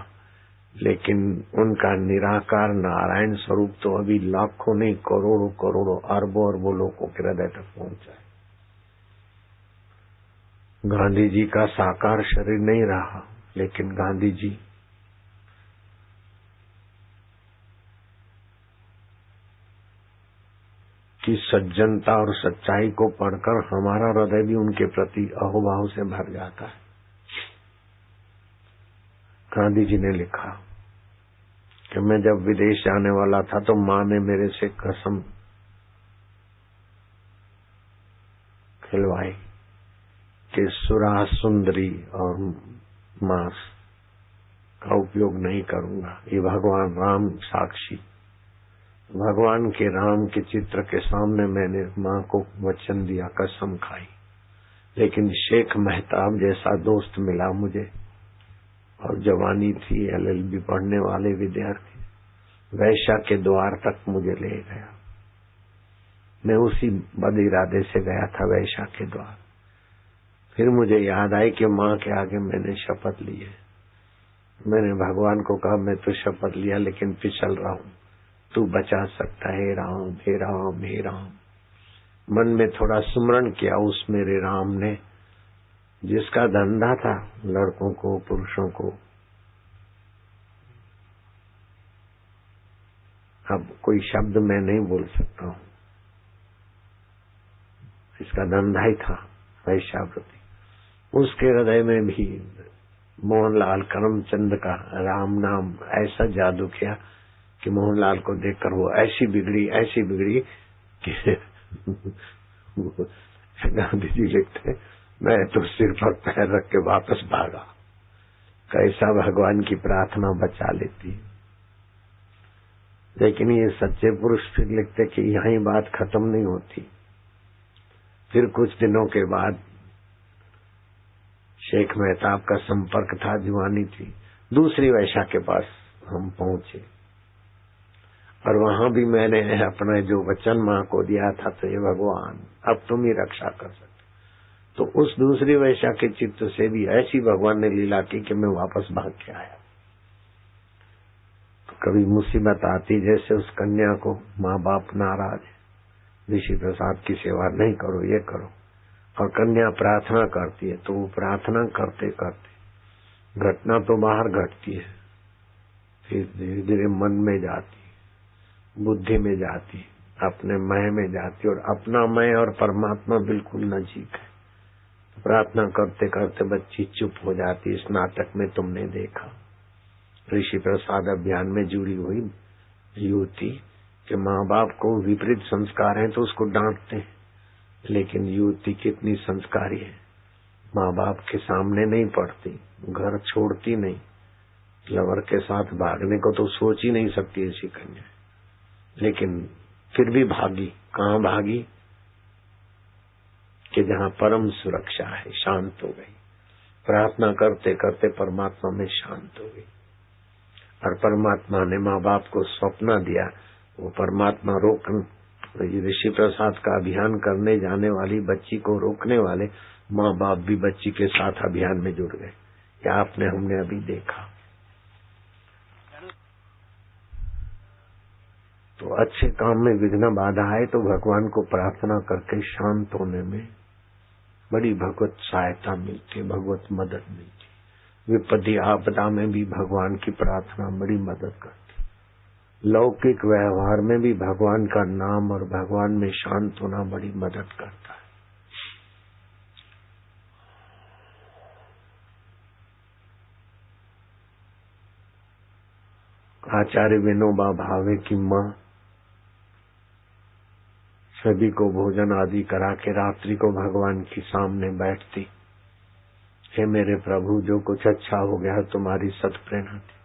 लेकिन उनका निराकार नारायण स्वरूप तो अभी लाखों नहीं करोड़ों करोड़ों अरबों अरबों लोगों के हृदय तक पहुंचा है। गांधी जी का साकार शरीर नहीं रहा, लेकिन गांधी जी की सज्जनता और सच्चाई को पढ़कर हमारा हृदय भी उनके प्रति अहोभाव से भर जाता है। गांधी जी ने लिखा कि मैं जब विदेश जाने वाला था तो माँ ने मेरे से कसम खिलवाई कि सुरा, सुंदरी और मांस का उपयोग नहीं करूंगा। ये भगवान राम साक्षी, भगवान के राम के चित्र के सामने मैंने माँ को वचन दिया, कसम खाई। लेकिन शेख मेहताब जैसा दोस्त मिला मुझे और जवानी थी, LLB पढ़ने वाले विद्यार्थी, वैश्या के द्वार तक मुझे ले गया। मैं उसी बद इरादे से गया था वैश्या के द्वार। फिर मुझे याद आई कि माँ के आगे मैंने शपथ ली है। मैंने भगवान को कहा, मैं तो शपथ लिया लेकिन फिसल रहा हूँ, तू बचा सकता है राम, हे राम, हे राम। मन में थोड़ा सुमरण किया उस मेरे राम ने, जिसका धंधा था लड़कों को, पुरुषों को। अब कोई शब्द मैं नहीं बोल सकता हूँ, इसका धंधा ही था वैश्यावृत्ति। उसके हृदय में भी मोहनलाल करमचंद का राम नाम ऐसा जादू किया कि मोहनलाल को देखकर वो ऐसी बिगड़ी कि गांधी जी लिखते, मैं तो सिर पर पैर रख के वापस भागा। कैसा भगवान की प्रार्थना बचा लेती। लेकिन ये सच्चे पुरुष फिर लिखते कि यहीं बात खत्म नहीं होती। फिर कुछ दिनों के बाद शेख मेहताब का संपर्क था, जुआनी थी। दूसरी वैश्या के पास हम पहुंचे और वहां भी मैंने अपना जो वचन माँ को दिया था, तो ये भगवान अब तुम ही रक्षा कर सकते। तो उस दूसरी वैश्या के चित्त से भी ऐसी भगवान ने लीला की कि मैं वापस भाग के आया। तो कभी मुसीबत आती, जैसे उस कन्या को माँ बाप नाराज, ऋषि प्रसाद की सेवा नहीं करो, ये करो, और कन्या प्रार्थना करती है, तो वो प्रार्थना करते करते घटना तो बाहर घटती है, फिर धीरे धीरे मन में जाती, बुद्धि में जाती, अपने मय में जाती, और अपना मय और परमात्मा बिल्कुल नजीक है। तो प्रार्थना करते करते बच्ची चुप हो जाती। इस नाटक में तुमने देखा ऋषि प्रसाद अभियान में जुड़ी हुई युवती के माँ बाप को विपरीत संस्कार हैं तो उसको डांटते हैं, लेकिन युवती कितनी संस्कारी है, माँ बाप के सामने नहीं पड़ती, घर छोड़ती नहीं, लवर के साथ भागने को तो सोच ही नहीं सकती ऐसी कन्या, लेकिन फिर भी भागी। कहाँ भागी? कि जहाँ परम सुरक्षा है, शांत हो गई। प्रार्थना करते करते परमात्मा में शांत हो गई और परमात्मा ने माँ बाप को सौंपना दिया। वो परमात्मा ऋषि प्रसाद का अभियान करने जाने वाली बच्ची को रोकने वाले माँ बाप भी बच्ची के साथ अभियान में जुड़ गए। क्या आपने हमने अभी देखा। तो अच्छे काम में विघ्न बाधा आए तो भगवान को प्रार्थना करके शांत होने में बड़ी भगवत सहायता मिलती, भगवत मदद मिलती। विपत्ति आपदा में भी भगवान की प्रार्थना बड़ी मदद करती। लौकिक व्यवहार में भी भगवान का नाम और भगवान में शांत होना बड़ी मदद करता है। आचार्य विनोबा भावे की माँ सभी को भोजन आदि करा के रात्रि को भगवान के सामने बैठती। हे मेरे प्रभु, जो कुछ अच्छा हो गया तुम्हारी सत्प्रेरणा थी,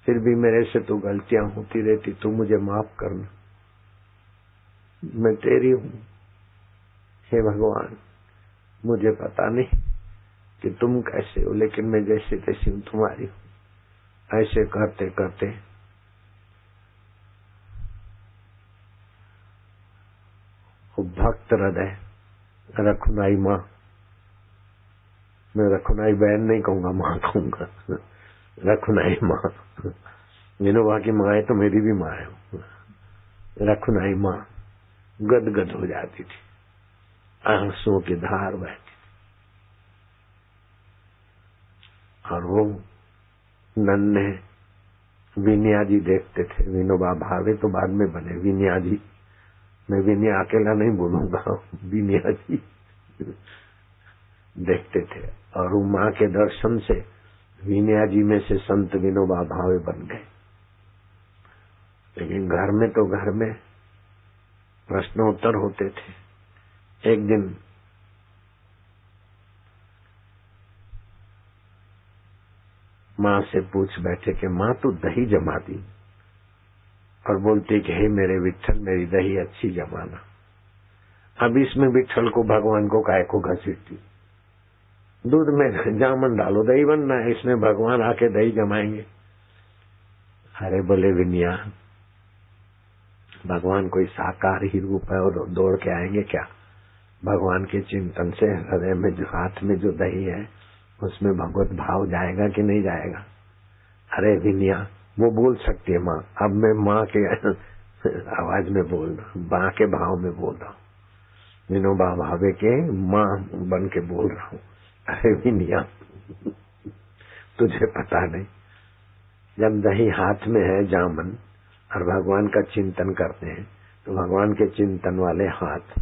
फिर भी मेरे से तो गलतियां होती रहती, तू मुझे माफ करना, मैं तेरी हूँ। हे भगवान, मुझे पता नहीं कि तुम कैसे हो, लेकिन मैं जैसे तैसी हूँ, तुम्हारी हूँ। ऐसे करते करते भक्त हृदय रखुनाई माँ, मैं रखुनाई बहन नहीं कहूंगा, माँ कहूंगा, रखुनाई माँ। विनोबा की माँ है तो मेरी भी माँ है। रखुनाई माँ गदगद हो जाती थी, आंसुओं की धार बहती थी। और वो नन्हे विनया जी देखते थे। विनोबा भावे तो बाद में बने विनया जी, मैं विनया अकेला नहीं बोलूंगा, विनया जी देखते थे। और वो माँ के दर्शन से विनया जी में से संत विनोबा भावे बन गए। लेकिन घर में तो घर में प्रश्नोत्तर होते थे। एक दिन माँ से पूछ बैठे कि माँ तू दही जमा दी, और बोलते कि हे मेरे विट्ठल, मेरी दही अच्छी जमाना। अब इसमें विट्ठल को भगवान को काय को घसीटती। दूध में जामन डालो, दही बनना है, इसमें भगवान आके दही जमाएंगे। अरे बोले विनया, भगवान कोई साकार ही रूप है और दौड़ के आएंगे क्या? भगवान के चिंतन से हृदय में जो हाथ में जो दही है उसमें भगवत भाव जाएगा कि नहीं जाएगा? अरे विनया, वो बोल सकती है माँ, अब मैं माँ के आवाज में बोल रहा हूँ, माँ के भाव में बोल रहा हूँ, विनोबा भावे के माँ बन के बोल रहा हूँ। अरे विनया, तुझे पता नहीं, जब दही हाथ में है जामन और भगवान का चिंतन करते हैं तो भगवान के चिंतन वाले हाथ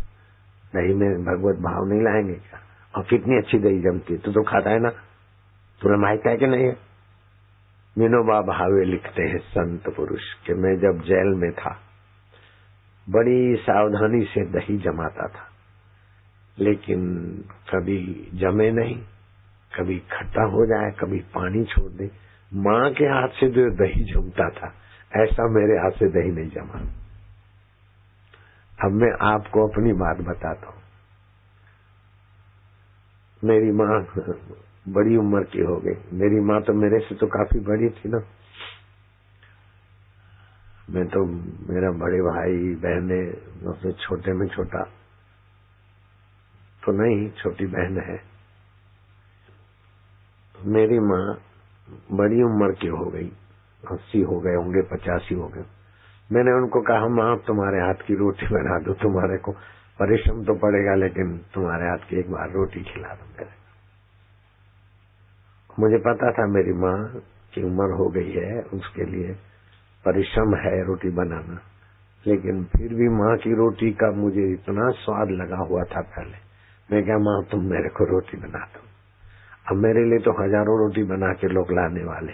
दही में भगवत भाव नहीं लाएंगे क्या? और कितनी अच्छी दही जमती, तू तो खाता है ना, तुम्हें माहित है कि नहीं है? विनोबा भावे लिखते हैं संत पुरुष कि मैं जब जेल में था बड़ी सावधानी से दही जमाता था, लेकिन कभी जमे नहीं, कभी खट्टा हो जाए, कभी पानी छोड़ दे। माँ के हाथ से जो दही जमता था ऐसा मेरे हाथ से दही नहीं जमा। अब मैं आपको अपनी बात बताता हूँ। मेरी माँ बड़ी उम्र की हो गई। मेरी माँ तो मेरे से तो काफी बड़ी थी ना। मैं तो, मेरा बड़े भाई बहने उससे छोटे में छोटा तो नहीं, छोटी बहन है। मेरी माँ बड़ी उम्र की हो गई, 80 हो गए होंगे, 85 हो गए। मैंने उनको कहा माँ तुम्हारे हाथ की रोटी बना दो, तुम्हारे को परिश्रम तो पड़ेगा लेकिन तुम्हारे हाथ की एक बार रोटी खिला दो मेरे। मुझे पता था मेरी माँ की उम्र हो गई है, उसके लिए परिश्रम है रोटी बनाना, लेकिन फिर भी माँ की रोटी का मुझे इतना स्वाद लगा हुआ था पहले। मैं क्या माँ तुम मेरे को रोटी बना दो। अब मेरे लिए तो हजारों रोटी बना के लोग लाने वाले।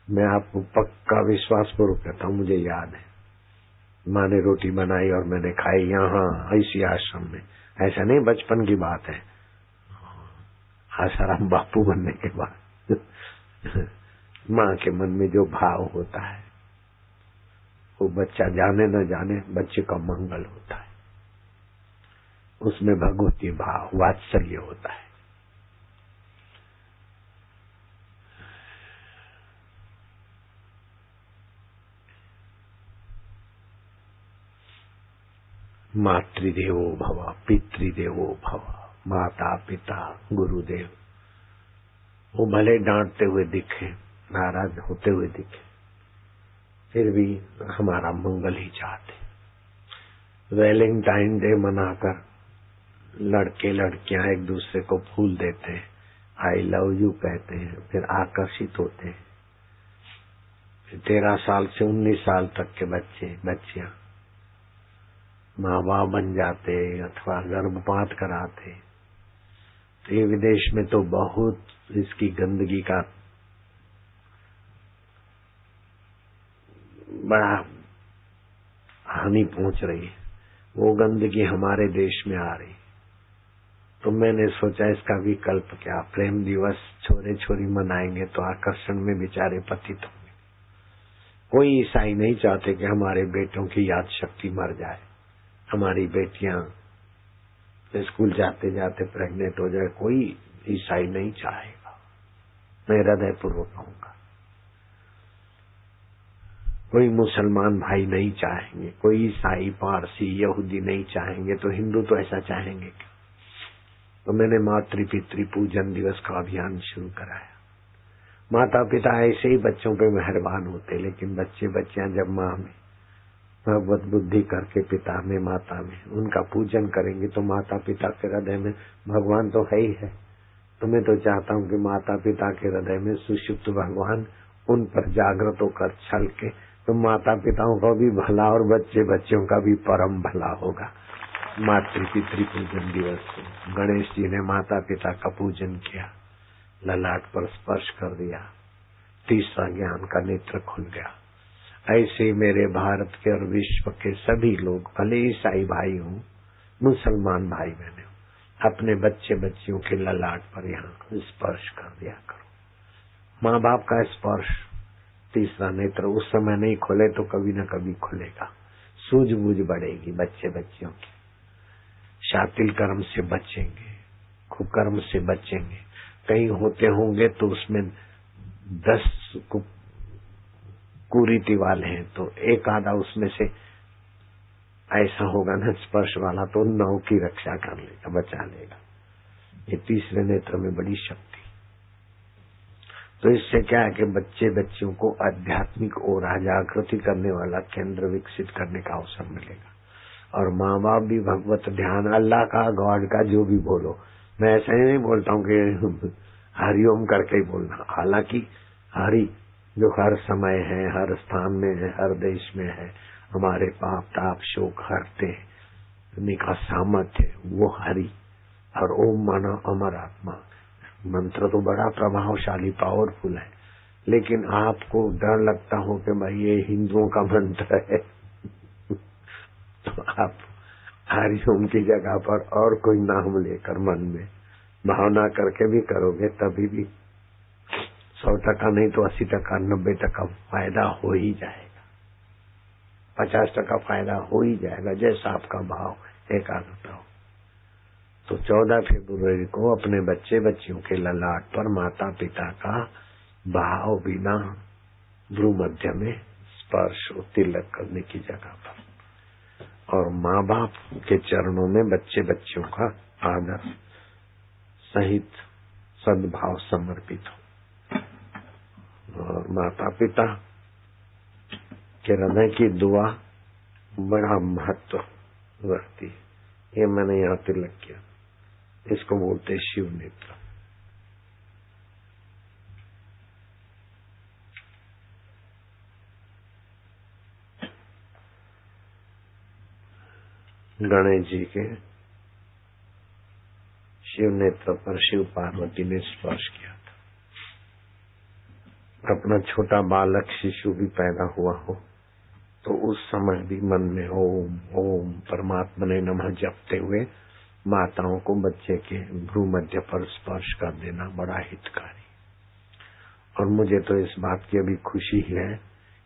मैं आपको पक्का विश्वास पूर्वक कहता हूँ, मुझे याद है माँ ने रोटी बनाई और मैंने खाई यहाँ ऐसी आश्रम में। ऐसा नहीं बचपन की बात है, आसाराम बापू बनने के बाद माँ के मन में जो भाव होता है वो बच्चा जाने न जाने बच्चे का मंगल होता है। उसमें भगवती भाव वात्सल्य होता है। मातृदेवो भव, पितृदेवो भव, माता पिता गुरुदेव, वो भले डांटते हुए दिखे, नाराज होते हुए दिखे, फिर भी हमारा मंगल ही चाहते। वैलेंटाइन डे मनाकर लड़के लड़कियां एक दूसरे को फूल देते हैं, आई लव यू कहते हैं, फिर आकर्षित होते हैं। फिर 13 साल से 19 साल तक के बच्चे बच्चियां माँ बाप बन जाते अथवा गर्भपात कराते। तो ये विदेश में तो बहुत इसकी गंदगी का बड़ा हानि पहुंच रही है। वो गंदगी हमारे देश में आ रही। तो मैंने सोचा इसका विकल्प क्या, प्रेम दिवस छोरे छोरी मनाएंगे तो आकर्षण में बेचारे पतित होंगे। कोई ईसाई नहीं चाहते कि हमारे बेटों की याद शक्ति मर जाए, हमारी बेटियां स्कूल जाते जाते प्रेग्नेंट हो जाए। कोई ईसाई नहीं चाहेगा, मैं हृदयपूर्वक कहूंगा। कोई मुसलमान भाई नहीं चाहेंगे, कोई ईसाई पारसी यहूदी नहीं चाहेंगे, तो हिंदू तो ऐसा चाहेंगे क्या? तो मैंने मातृ पितृ पूजन दिवस का अभियान शुरू कराया। माता पिता ऐसे ही बच्चों पे मेहरबान होते, लेकिन बच्चे बच्चियां जब माँ में भगवत बुद्धि करके पिता में माता में उनका पूजन करेंगे तो माता पिता के हृदय में भगवान तो है ही है। तो मैं तो चाहता हूँ कि माता पिता के हृदय में सुषुप्त भगवान उन पर जागृत होकर छल के तो माता पिताओं का भी भला और बच्चे बच्चों का भी परम भला होगा। मातृ पितृ पूजन दिवस को गणेश जी ने माता पिता का पूजन किया, ललाट पर स्पर्श कर दिया, तीसरा ज्ञान का नेत्र खुल गया। ऐसे मेरे भारत के और विश्व के सभी लोग, भले ईसाई भाई हूँ, मुसलमान भाई बहने हूँ, अपने बच्चे बच्चियों के ललाट पर यहाँ स्पर्श कर दिया करो। माँ बाप का स्पर्श, तीसरा नेत्र उस समय नहीं खोले तो कभी न कभी खुलेगा। सूझबूझ बढ़ेगी बच्चे बच्चियों की, शातिल कर्म से बचेंगे, कुकर्म से बचेंगे। कहीं होते होंगे तो उसमें 10 कुरीति वाले हैं तो एक आधा उसमें से ऐसा होगा न स्पर्श वाला तो 9 की रक्षा कर लेगा, बचा लेगा। ये तीसरे नेत्र में बड़ी शक्ति। तो इससे क्या है कि बच्चे बच्चियों को आध्यात्मिक और जागृति करने वाला केंद्र विकसित करने का अवसर मिलेगा। और माँ बाप भी भगवत ध्यान, अल्लाह का, गॉड का, जो भी बोलो, मैं ऐसा ही नहीं बोलता हूँ कि हरिओम करके ही बोलना। हालांकि हरि जो हर समय है, हर स्थान में है, हर देश में है, हमारे पाप ताप शोक हरते का सामर्थ्य, वो हरि। और ओम माना अमर आत्मा मंत्र तो बड़ा प्रभावशाली पावरफुल है, लेकिन आपको डर लगता हो कि भाई ये हिंदुओं का मंत्र है तो आप हरिओम की जगह पर और कोई नाम लेकर मन में भावना करके भी करोगे तभी भी 100% नहीं तो 80% 90% फायदा हो ही जाएगा, 50% फायदा हो ही जाएगा, जैसा आपका भाव एकाग्रता हो। तो 14 फरवरी को अपने बच्चे बच्चियों के ललाट पर माता पिता का भाव बिना भ्रू मध्य में स्पर्श तिलक करने की जगह पर, और माँ बाप के चरणों में बच्चे बच्चियों का आदर सहित सद्भाव समर्पित हो। और माता पिता के हृदय की दुआ बड़ा महत्व रखती है। ये मैंने यहाँ तिलक किया, इसको बोलते शिव नेत्र। गणेश जी के शिव नेत्र पर शिव पार्वती ने स्पर्श किया था। अपना छोटा बालक शिशु भी पैदा हुआ हो तो उस समय भी मन में ओम ओम परमात्मा ने नमः जपते हुए माताओं को बच्चे के भ्रू मध्य पर स्पर्श कर देना बड़ा हितकारी। और मुझे तो इस बात की अभी खुशी है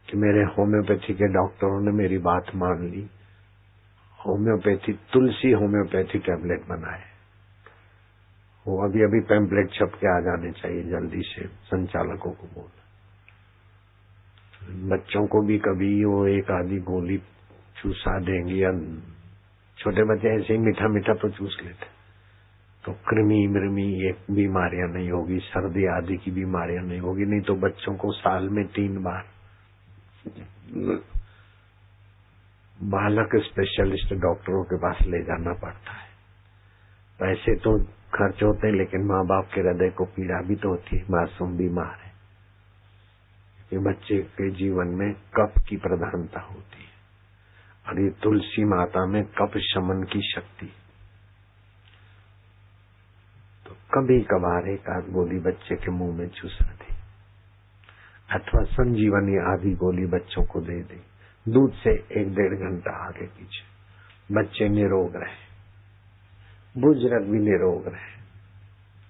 कि मेरे होम्योपैथी के डॉक्टरों ने मेरी बात मान ली होम्योपैथी, तुलसी होम्योपैथी टैबलेट बनाए। वो अभी अभी पैम्पलेट छप के आ जाने चाहिए जल्दी से, संचालकों को बोल। बच्चों को भी कभी वो एक आधी गोली चूसा देंगे, या छोटे बच्चे ऐसे ही मीठा मीठा तो चूस लेते, तो कृमि मृमि ये बीमारियां नहीं होगी, सर्दी आदि की बीमारियां नहीं होगी। नहीं तो बच्चों को साल में 3 बार बालक स्पेशलिस्ट डॉक्टरों के पास ले जाना पड़ता है। पैसे तो खर्च होते हैं, लेकिन माँ बाप के हृदय को पीड़ा भी तो होती है, मासूम बीमार है। ये बच्चे के जीवन में कफ की प्रधानता होती है, और ये तुलसी माता में कफ शमन की शक्ति। तो कभी कभार एक आध गोली बच्चे के मुंह में चूसा दी, अथवा संजीवनी आदि गोली बच्चों को दे दी। दूध से 1-1.5 घंटा आगे पीछे, बच्चे निरोग रहे, बुजुर्ग भी निरोग रहे,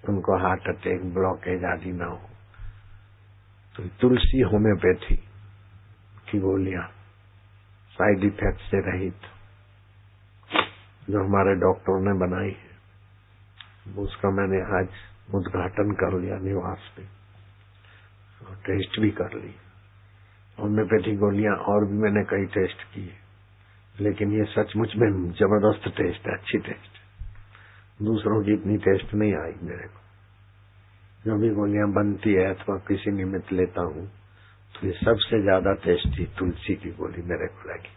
उनको हार्ट अटैक ब्लॉकेज आदि ना हो। तो तुलसी होम्योपैथी की गोलियां साइड इफेक्ट से रहित, जो हमारे डॉक्टरों ने बनाई है, उसका मैंने आज उद्घाटन कर लिया निवास पे, और टेस्ट भी कर ली। होम्योपैथी गोलियां और भी मैंने कई टेस्ट किए, लेकिन ये सचमुच में जबरदस्त टेस्ट है, अच्छी टेस्ट है। दूसरों की इतनी टेस्ट नहीं आई मेरे को। जो भी गोलियां बनती है अथवा किसी निमित्त लेता हूँ, तो ये सबसे ज्यादा टेस्टी तुलसी की गोली मेरे को लगी।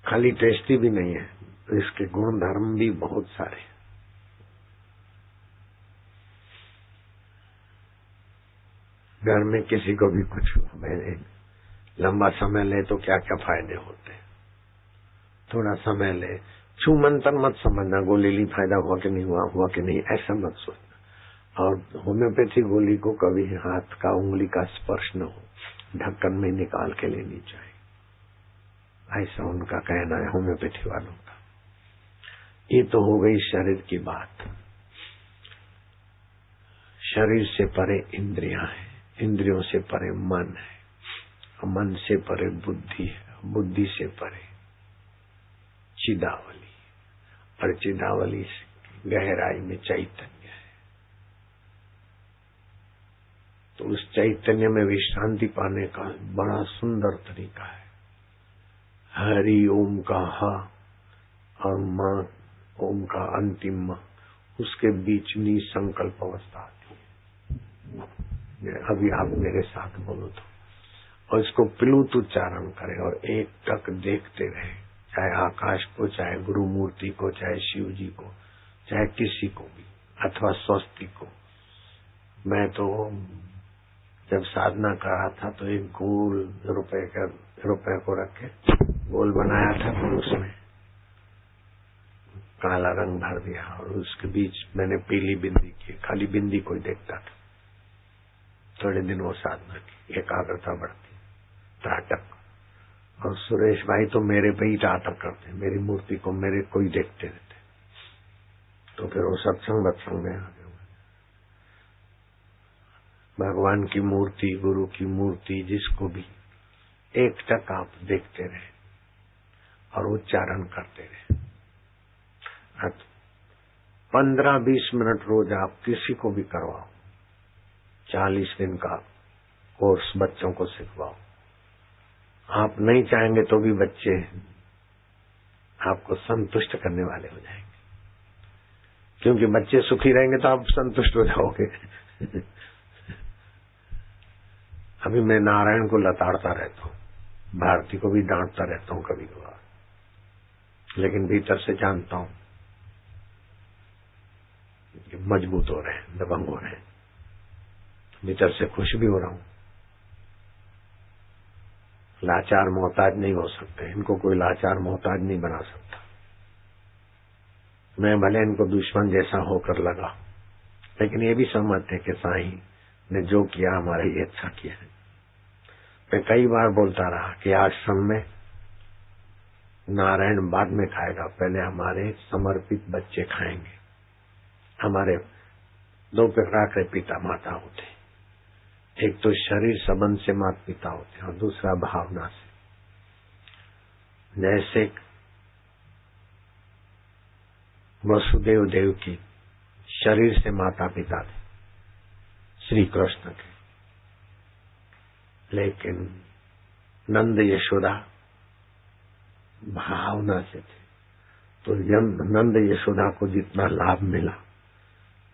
खाली टेस्टी भी नहीं है, तो इसके गुण धर्म भी बहुत सारे। घर में किसी को भी कुछ मैंने लंबा समय ले तो क्या क्या फायदे होते हैं। थोड़ा समय ले, छूमंतर मत समझना, गोली ली फायदा हुआ कि नहीं हुआ कि नहीं, ऐसा मत सोचना। और होम्योपैथी गोली को कभी हाथ का उंगली का स्पर्श न हो, ढक्कन में निकाल के लेनी चाहिए, ऐसा उनका कहना है होम्योपैथी वालों का। ये तो हो गई शरीर की बात। शरीर से परे इंद्रियां हैं, इंद्रियों से परे मन है, मन से परे बुद्धि है, बुद्धि से परे चिदावली, और चिदावली से गहराई में चैतन्य है। तो उस चैतन्य में विश्रांति पाने का बड़ा सुंदर तरीका है। हरि ओम का ह और मां ओम का अंतिम मां, उसके बीच निसंकल्प अवस्था आती है। अभी आप मेरे साथ बोलो तो, और इसको प्लुत उच्चारण करें और एक टक देखते रहे, चाहे आकाश को, चाहे गुरु मूर्ति को, चाहे शिव जी को, चाहे किसी को भी, अथवा स्वस्ति को। मैं तो जब साधना कर रहा था तो एक गोल रुपए को रख के गोल बनाया था, फिर उसमें काला रंग भर दिया, और उसके बीच मैंने पीली बिंदी की, खाली बिंदी को ही देखता था। थोड़े दिन वो साधना की, एकाग्रता बढ़ती, त्राटक। और सुरेश भाई तो मेरे पे ही त्राटक करते, मेरी मूर्ति को मेरे को ही देखते रहते। तो फिर वो सत्संग में आ गए। भगवान की मूर्ति, गुरु की मूर्ति, जिसको भी एक टक आप देखते रहे और उच्चारण करते रहे। 15-20 मिनट रोज आप किसी को भी करवाओ, 40 दिन का कोर्स बच्चों को सिखवाओ। आप नहीं चाहेंगे तो भी बच्चे आपको संतुष्ट करने वाले हो जाएंगे, क्योंकि बच्चे सुखी रहेंगे तो आप संतुष्ट हो जाओगे। अभी मैं नारायण को लताड़ता रहता हूँ, भारती को भी डांटता रहता हूँ कभी कभार, लेकिन भीतर से जानता हूँ कि मजबूत हो रहे हैं, दबंग हो रहे हैं, भीतर से खुश भी हो रहा हूँ। लाचार मोहताज नहीं हो सकते, इनको कोई लाचार मोहताज नहीं बना सकता। मैं भले इनको दुश्मन जैसा होकर लगा, लेकिन ये भी समझते कि साईं ने जो किया हमारे लिए अच्छा किया है। मैं कई बार बोलता रहा कि आश्रम में नारायण बाद में खाएगा, पहले हमारे समर्पित बच्चे खाएंगे। हमारे 2 प्रकार के पिता माता होते, एक तो शरीर संबंध से माता पिता होते हैं और दूसरा भावना से। जैसे वसुदेव देव की शरीर से माता पिता थे, श्री कृष्ण के, लेकिन नंद यशोदा भावना से थे। तो नंद यशोदा को जितना लाभ मिला,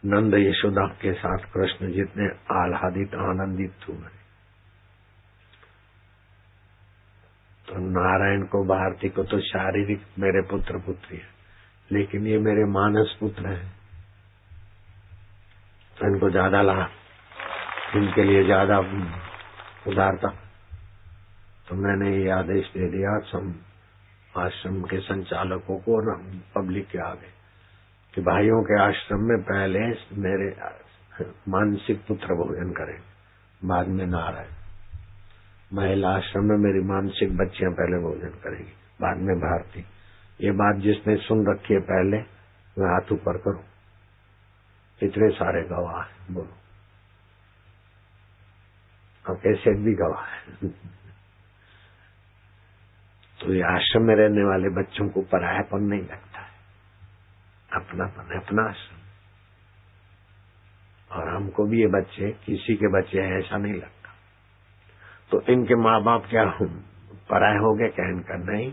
नंद यशोदा के साथ कृष्ण जितने आह्लादित आनंदित हुए, तो नारायण को भारती को तो शारीरिक मेरे पुत्र पुत्री है, लेकिन ये मेरे मानस पुत्र हैं, तो इनको ज्यादा लाभ, इनके लिए ज्यादा उदारता। तो मैंने ये आदेश दे दिया आश्रम के संचालकों को और पब्लिक के आगे कि भाइयों के आश्रम में पहले मेरे मानसिक पुत्र भोजन करें, बाद में नारायण। महिला आश्रम में मेरी मानसिक बच्चियां पहले भोजन करेंगी, बाद में भारती। ये बात जिसने सुन रखी है पहले वह हाथ ऊपर करो। इतने सारे गवाह हैं, बोलो। और कैसे भी गवाह है। तो ये आश्रम में रहने वाले बच्चों को परायापन नहीं लगता है, अपनापन है, अपना आश्रम। और हमको भी ये बच्चे, किसी के बच्चे हैं ऐसा नहीं लगता। तो इनके माँ बाप क्या पराये हो गए क्या? इनका नहीं,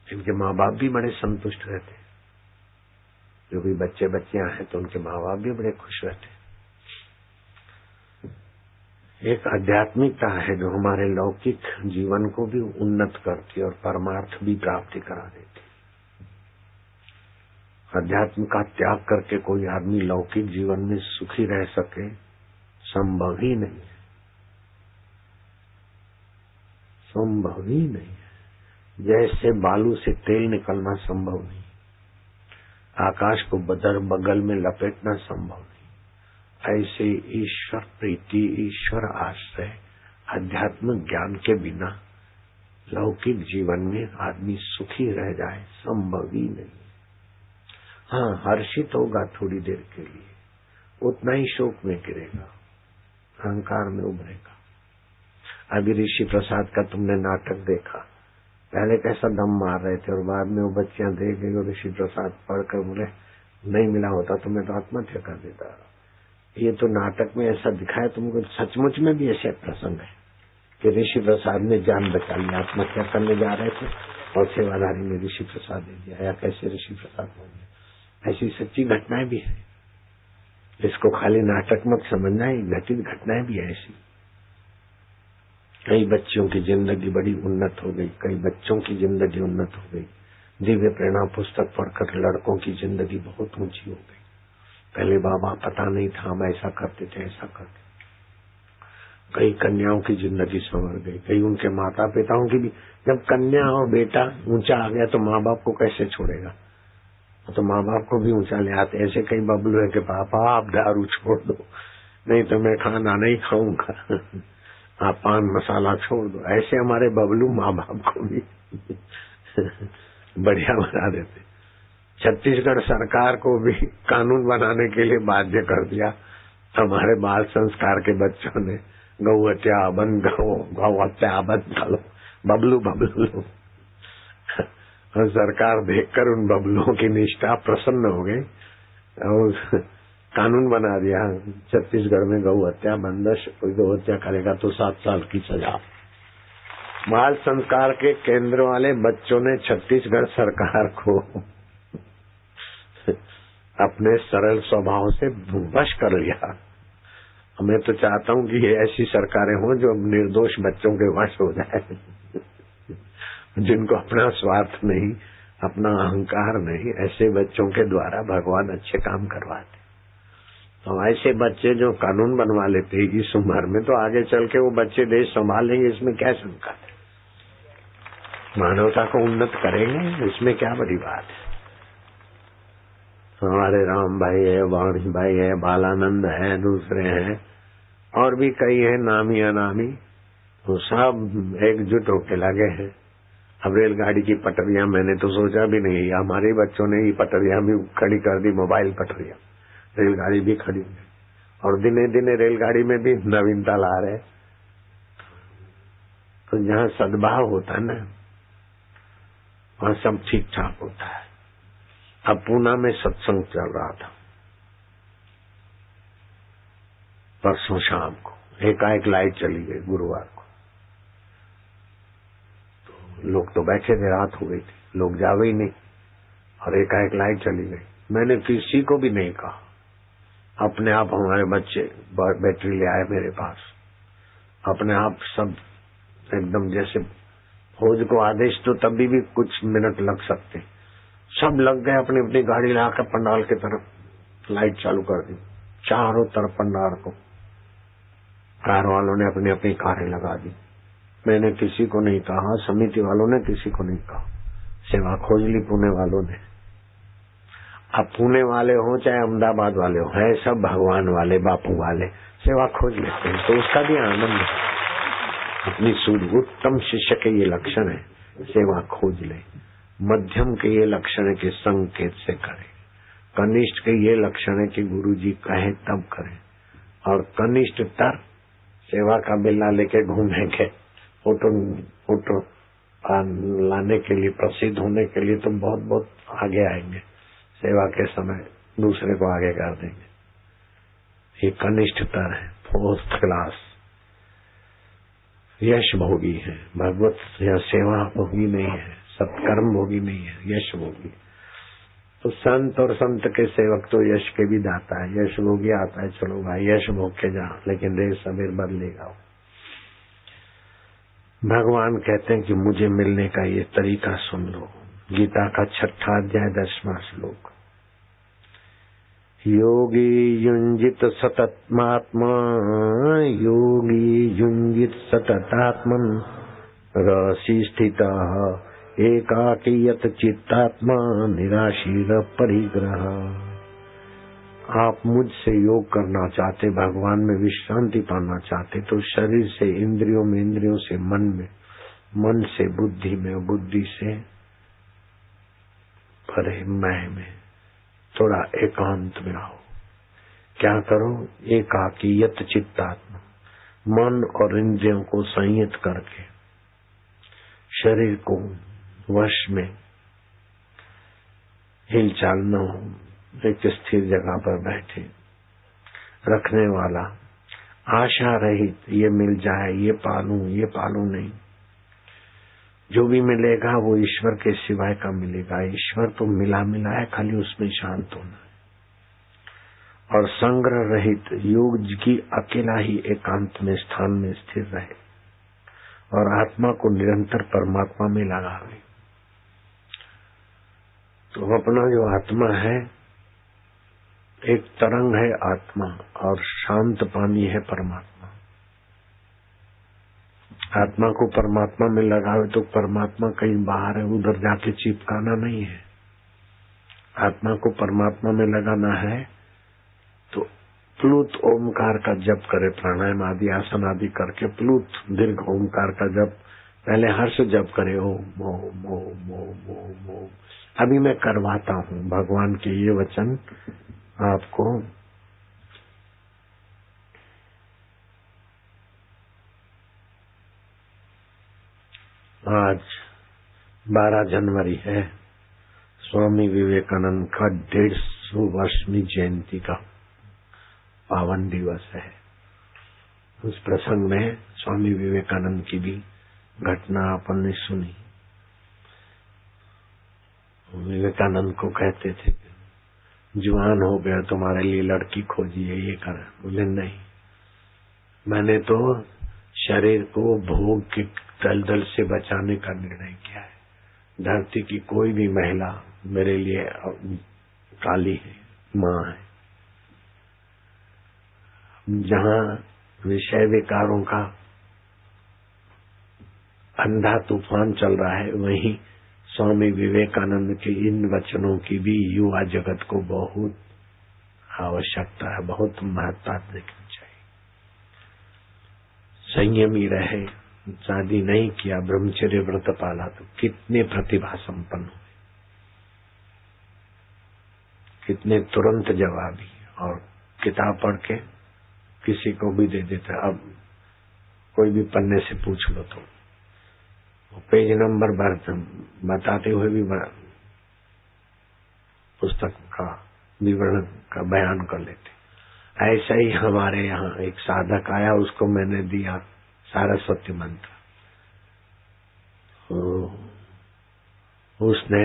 इनके माँ बाप भी बड़े संतुष्ट रहते। जो भी बच्चे बच्चियां हैं तो उनके माँ बाप भी बड़े खुश रहते। एक आध्यात्मिकता है जो हमारे लौकिक जीवन को भी उन्नत करती और परमार्थ भी प्राप्ति करा देती। अध्यात्म का त्याग करके कोई आदमी लौकिक जीवन में सुखी रह सके, संभव ही नहीं है, संभव ही नहीं है। जैसे बालू से तेल निकलना संभव नहीं, आकाश को बगल में लपेटना संभव नहीं, ऐसे ईश्वर प्रीति, ईश्वर आश्रय, अध्यात्म ज्ञान के बिना लौकिक जीवन में आदमी सुखी रह जाए, संभव ही नहीं। हाँ, हर्षित होगा थोड़ी देर के लिए, उतना ही शोक में गिरेगा, अहंकार में उभरेगा। अभी ऋषि प्रसाद का तुमने नाटक देखा, पहले कैसा दम मार रहे थे और बाद में वो बच्चियां देख गई और ऋषि प्रसाद पढ़कर बोले नहीं मिला होता तो मैं तो आत्महत्या कर देता। ये तो नाटक में ऐसा दिखाया, तुमको सचमुच में भी ऐसे प्रसंग है कि ऋषि प्रसाद ने जान बचा ली, आत्महत्या करने जा रहे थे और सेवाधारी ने ऋषि प्रसाद दे दिया, या कैसे ऋषि प्रसाद हो गया। ऐसी सच्ची घटनाएं भी है, इसको खाली नाटक मत समझना, घटित घटनाएं भी है ऐसी। कई बच्चों की जिंदगी बड़ी उन्नत हो गई, कई बच्चों की जिंदगी उन्नत हो गई। दिव्य प्रेरणा पुस्तक पढ़कर लड़कों की जिंदगी बहुत ऊंची हो गई। पहले बाबा पता नहीं था, हम ऐसा करते थे, ऐसा करते। कई कन्याओं की जिंदगी संवर गई, कई उनके माता पिताओं की भी। जब कन्या और बेटा ऊंचा आ गया तो माँ बाप को कैसे छोड़ेगा, तो माँ बाप को भी ऊंचा ले आते। ऐसे कई बबलू है कि पापा आप दारू छोड़ दो, नहीं तो मैं खाना नहीं खाऊंगा, आप पान मसाला छोड़ दो। ऐसे हमारे बबलू माँ बाप को भी बढ़िया बना देते। छत्तीसगढ़ सरकार को भी कानून बनाने के लिए बाध्य कर दिया हमारे बाल संस्कार के बच्चों ने, गौ हत्या बंद करो, गौ हत्या बंद करो, बबलू बबलू। और सरकार देखकर उन बबलुओं की निष्ठा प्रसन्न हो गई और कानून बना दिया छत्तीसगढ़ में गौ हत्या बंदश, कोई गौ हत्या करेगा तो 7 साल की सजा। बाल संस्कार के केंद्र वाले बच्चों ने छत्तीसगढ़ सरकार को अपने सरल स्वभाव से वश कर लिया। मैं तो चाहता हूँ कि ये ऐसी सरकारें हों जो निर्दोष बच्चों के वश हो जाए, जिनको अपना स्वार्थ नहीं, अपना अहंकार नहीं, ऐसे बच्चों के द्वारा भगवान अच्छे काम करवाते। तो ऐसे बच्चे जो कानून बनवा लेते इस उम्र में, तो आगे चल के वो बच्चे देश संभाल लेंगे, इसमें क्या शंका है। मानवता को उन्नत करेंगे, इसमें क्या बड़ी बात है। हमारे राम भाई है, वाणी भाई है, बालानंद है, दूसरे हैं और भी कई हैं नामी अनामी, तो सब एकजुट होके लगे हैं। अब रेलगाड़ी की पटरियां मैंने तो सोचा भी नहीं, हमारे बच्चों ने ही पटरियां भी खड़ी कर दी, मोबाइल पटरियां, रेलगाड़ी भी खड़ी और दिने दिने रेलगाड़ी में भी नवीनता ला रहे। तो जहाँ सद्भाव होता है ना, वहाँ सब ठीक ठाक होता है। अब पूना में सत्संग चल रहा था परसों शाम को, एकाएक लाइट चली गई गुरुवार को। तो लोग तो बैठे थे, रात हो गई थी, लोग जावे ही नहीं, और एकाएक लाइट चली गई। मैंने किसी को भी नहीं कहा, अपने आप हमारे बच्चे बैटरी ले आए मेरे पास, अपने आप सब एकदम जैसे फौज को आदेश तो तभी भी कुछ मिनट लग सकते, सब लग गए अपनी अपनी गाड़ी लाकर पंडाल की तरफ लाइट चालू कर दी, चारों तरफ पंडाल को कार वालों ने अपनी अपनी कारें लगा दी। मैंने किसी को नहीं कहा, समिति वालों ने किसी को नहीं कहा, सेवा खोज ली पुणे वालों ने। अब पुणे वाले हो चाहे अहमदाबाद वाले हो, है सब भगवान वाले, बापू वाले, सेवा खोज लेते हैं, तो उसका भी आनंद है। अपनी सूझ, उत्तम शिष्य के ये लक्षण है, सेवा खोज ले। मध्यम के ये लक्षण है कि संकेत से करे। कनिष्ठ के ये लक्षण है कि गुरु जी कहे तब करे। और कनिष्ठतर सेवा का बिल्ला लेके घूमेंगे, फोटो लाने के लिए, प्रसिद्ध होने के लिए तो बहुत बहुत आगे आएंगे, सेवा के समय दूसरे को आगे कर देंगे। ये कनिष्ठतर है, फोर्थ क्लास। यश भोगी है, भगवत या सेवा भोगी नहीं है, सत्कर्म भोगी नहीं है, यश भोगी। तो संत और संत के सेवक तो यश के भी दाता है, यश भोगी आता है, चलो भाई यश भोग के जा, लेकिन रेत सवेर बदलेगा। भगवान कहते हैं कि मुझे मिलने का ये तरीका सुन लो। गीता का 6वां अध्याय 10वां श्लोक। योगी युंजित सततात्मा, योगी युंजित सततात्मन, रसि स्थितः एकाकी यत चित्तात्मा, निराशीर परिग्रह। आप मुझसे योग करना चाहते, भगवान में विश्रांति पाना चाहते, तो शरीर से इंद्रियों में, इंद्रियों से मन में, मन से बुद्धि में, बुद्धि से परे मैं में, थोड़ा एकांत में आओ। क्या करो? एकाकी यत चित्तात्मा, मन और इंद्रियों को संयत करके शरीर को वश में, हिलचाल न हो, एक स्थिर जगह पर बैठे रखने वाला, आशा रहित, ये मिल जाए, ये पालूं नहीं। जो भी मिलेगा वो ईश्वर के सिवाय का मिलेगा। ईश्वर तो मिला है, खाली उसमें शांत होना है। और संग्रह रहित योग की अकेला ही एकांत में स्थान में स्थिर रहे और आत्मा को निरंतर परमात्मा में लगावे। तो अपना जो आत्मा है, एक तरंग है आत्मा, और शांत पानी है परमात्मा। आत्मा को परमात्मा में लगावे तो परमात्मा कहीं बाहर है, उधर जाके चिपकाना नहीं है। आत्मा को परमात्मा में लगाना है तो प्लुत ओमकार का जप करे, प्राणायाम आदि आसन आदि करके प्लुत दीर्घ ओमकार का जप पहले हर्ष जप करे, ओम ओम ओम ओम ओम ओम। अभी मैं करवाता हूँ, भगवान के ये वचन आपको आज 12 जनवरी है, स्वामी विवेकानंद का 150 वर्षवीं जयंती का पावन दिवस है। उस प्रसंग में स्वामी विवेकानंद की भी घटना अपन ने सुनी। विवेकानंद को कहते थे जवान हो गया, तुम्हारे लिए लड़की खोजिए, ये कर। बोले नहीं, मैंने तो शरीर को भोग के दलदल से बचाने का निर्णय किया है। धरती की कोई भी महिला मेरे लिए काली है, माँ है। जहाँ विषय विकारों का अंधा तूफान चल रहा है, वहीं स्वामी विवेकानंद के इन वचनों की भी युवा जगत को बहुत आवश्यकता है, बहुत महत्ता देखनी चाहिए। संयमी रहे, शादी नहीं किया, ब्रह्मचर्य व्रत पाला तो कितने प्रतिभा संपन्न हुए, कितने तुरंत जवाबी, और किताब पढ़ के किसी को भी दे देता। अब कोई भी पन्ने से पूछ लो तो पेज नंबर बताते हुए भी पुस्तक का विवरण का बयान कर लेते। ऐसा ही हमारे यहाँ एक साधक आया, उसको मैंने दिया सरस्वती मंत्र। उसने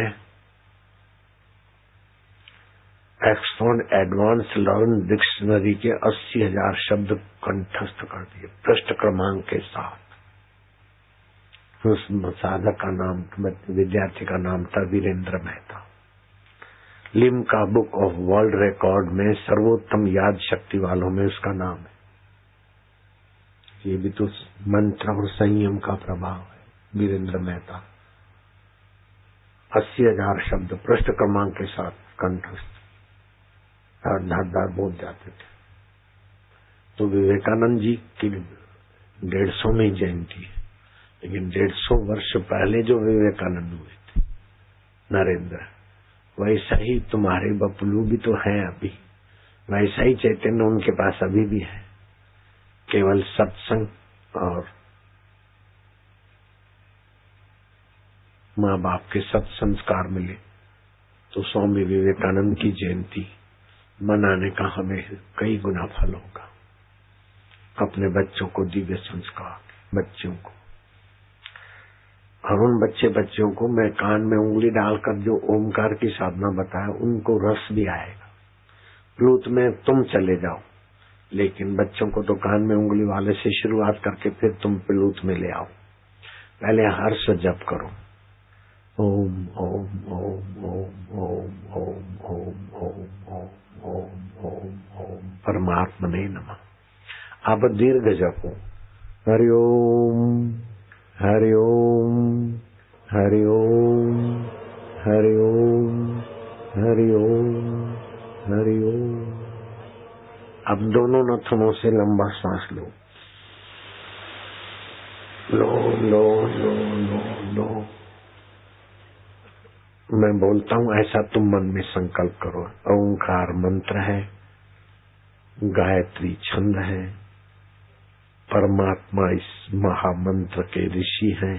ऑक्सफोर्ड एडवांस लर्न डिक्शनरी के 80,000 शब्द कंठस्थ कर दिए पृष्ठ क्रमांक के साथ। उस साधक का नाम, विद्यार्थी का नाम था Virendra Mehta. Limca book of world record में सर्वोत्तम याद शक्ति वालों में उसका नाम है। ये भी तो मंत्र और संयम का प्रभाव है। वीरेंद्र मेहता 80,000 शब्द पृष्ठ क्रमांक के साथ कंठस्थ और धारदार बोल जाते थे। तो विवेकानंद जी की 150वीं जयंती है, लेकिन 150 वर्ष पहले जो विवेकानंद हुए थे नरेंद्र, वैसा ही तुम्हारे बपलू भी तो हैं अभी, वैसा ही चैतन्य उनके पास अभी भी है। केवल सत्संग और माँ बाप के सत संस्कार मिले तो स्वामी विवेकानंद की जयंती मनाने का हमें कई गुना फल होगा। अपने बच्चों को दिव्य संस्कार, बच्चों को, और उन बच्चों को मैं कान में उंगली डालकर जो ओमकार की साधना बताया, उनको रस भी आएगा। प्लूत में तुम चले जाओ, लेकिन बच्चों को तो कान में उंगली वाले से शुरुआत करके फिर तुम प्लूत में ले आओ। पहले हर्ष जप करो, ओम ओम ओम ओम ओम ओम ओम ओम ओम ओम ओम ओम परमात्मने नमः। अब दीर्घ जपो, हरि ओम हरि ओम हरि ओम हरि ओम हरि ओम हरि ओम। अब दोनों नथनों से लंबा सांस लो, लो लो लो लो लो। मैं बोलता हूँ ऐसा तुम मन में संकल्प करो। ओंकार मंत्र है, गायत्री छंद है, परमात्मा इस महामंत्र के ऋषि हैं,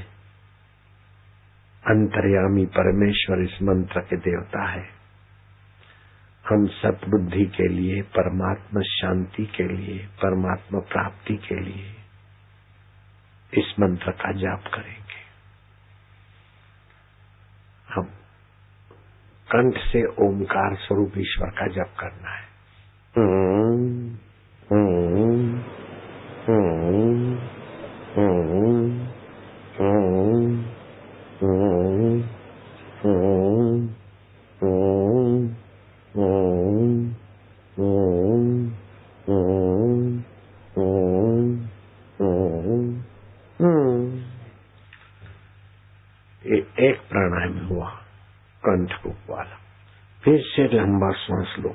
अंतर्यामी परमेश्वर इस मंत्र के देवता है। हम सतबुद्धि के लिए, परमात्मा शांति के लिए, परमात्मा प्राप्ति के लिए इस मंत्र का जाप करेंगे। हम कंठ से ओमकार स्वरूप ईश्वर का जप करना है। एक प्राणायाम हुआ कंठ रूप वाला। फिर से लंबा सांस लो,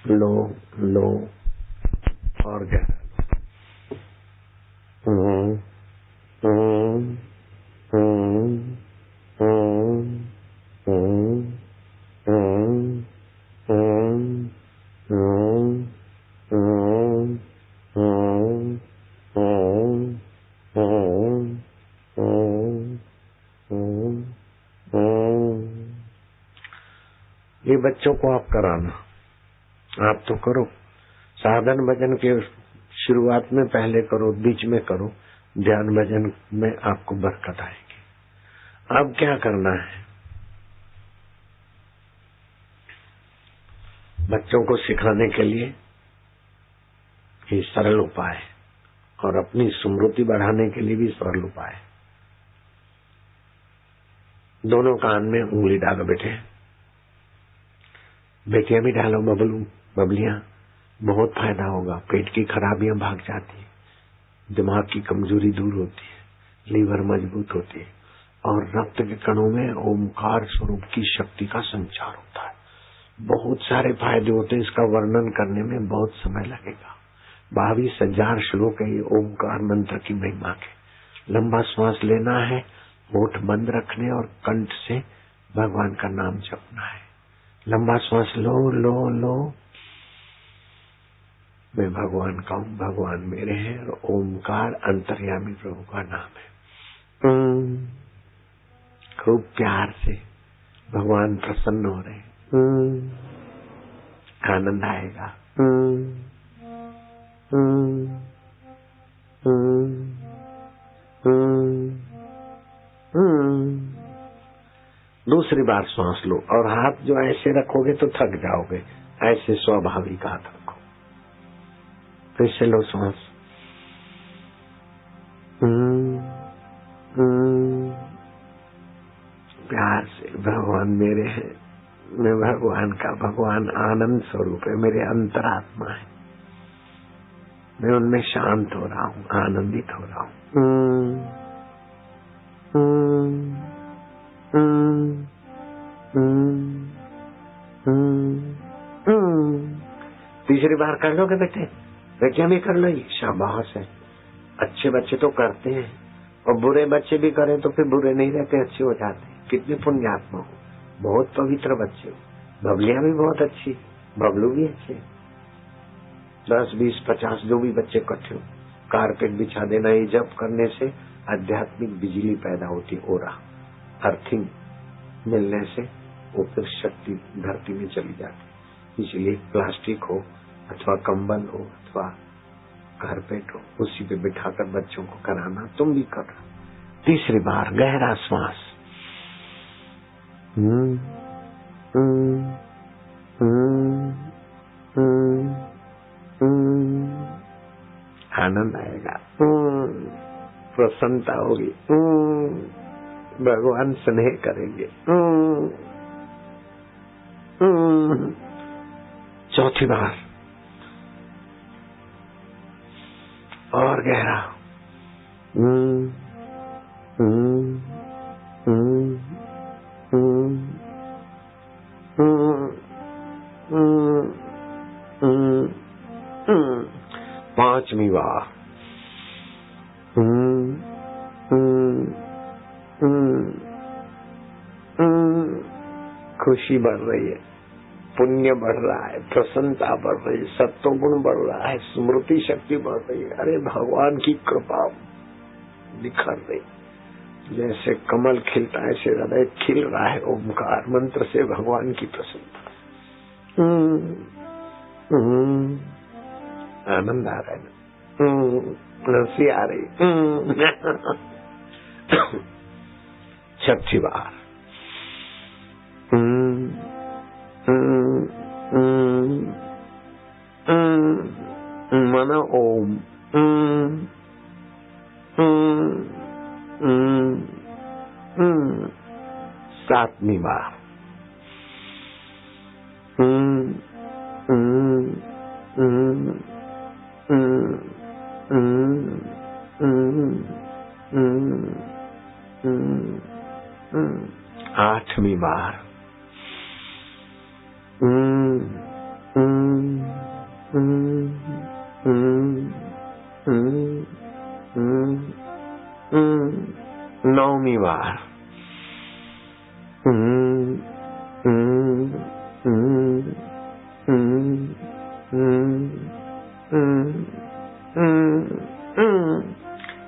लो लो और गहरा ये बच्चों को आप कराना, आप तो करो। साधन भजन के शुरुआत में पहले करो, बीच में करो, ध्यान भजन में आपको बरकत आएगी। अब क्या करना है, बच्चों को सिखाने के लिए ये सरल उपाय है और अपनी स्मृति बढ़ाने के लिए भी सरल उपाय है। दोनों कान में उंगली डालो बेटे, बेटियां भी डालो, बबलू बबलियां, बहुत फायदा होगा। पेट की खराबियां भाग जाती है, दिमाग की कमजोरी दूर होती है, लीवर मजबूत होती है और रक्त के कणों में ओमकार स्वरूप की शक्ति का संचार होता है। बहुत सारे फायदे होते हैं, इसका वर्णन करने में बहुत समय लगेगा। 22,000 श्लोक है ये ओमकार मंत्र की महिमा के। लंबा श्वास लेना है, होठ बंद रखने और कंठ से भगवान का नाम जपना है। लंबा श्वास लो लो लो। मैं भगवान का हूँ, भगवान मेरे हैं और ओमकार अंतर्यामी प्रभु का नाम है। खूब प्यार से भगवान प्रसन्न हो रहे, आनंद आएगा। दूसरी बार सांस लो और हाथ जो ऐसे रखोगे तो थक जाओगे, ऐसे स्वाभाविक हाथ रखो। फिर से लो सांस। प्यार से भगवान मेरे हैं, मैं भगवान का, भगवान आनंद स्वरूप है, मेरे अंतरात्मा है, मैं उनमें शांत हो रहा हूँ, आनंदित हो रहा हूँ। तीसरी बार कर लोगे बेटे, बेटियां भी कर लो, ये शाबाश है। अच्छे बच्चे तो करते हैं, और बुरे बच्चे भी करें तो फिर बुरे नहीं रहते, अच्छे हो जाते हैं। कितने पुण्यात्मा हो, बहुत पवित्र बच्चे हो। बबलियां भी बहुत अच्छी, बबलू भी अच्छे। 10, 20, 50 जो भी बच्चे इकट्ठे हो, कारपेट बिछा देना। ये जप करने से आध्यात्मिक बिजली पैदा होती, ओरा अर्थिंग मिलने से वो फिर शक्ति धरती में चली जाती। इसलिए प्लास्टिक हो अथवा कंबल हो अथवा कारपेट हो, उसी पे बिठाकर बच्चों को कराना। तुम भी करो। तीसरी बार गहरा श्वास। आनंद आएगा, प्रसन्नता होगी, भगवान स्नेह करेंगे। चौथी बार और गहरा। पांचवी बार। खुशी बढ़ रही है, पुण्य बढ़ रहा है, प्रसन्नता बढ़ रही है, सत्वगुण बढ़ रहा है, स्मृति शक्ति बढ़ रही है। अरे भगवान की कृपा निखर रही, जैसे कमल खिलता है ऐसे हृदय खिल रहा है। ओमकार मंत्र से भगवान की प्रसन्नता, आनंद आ रहा है ना, हंसी आ रही। छठी बार। मना ओम। सातवीं बार। आठवीं बार। नौवीं बार।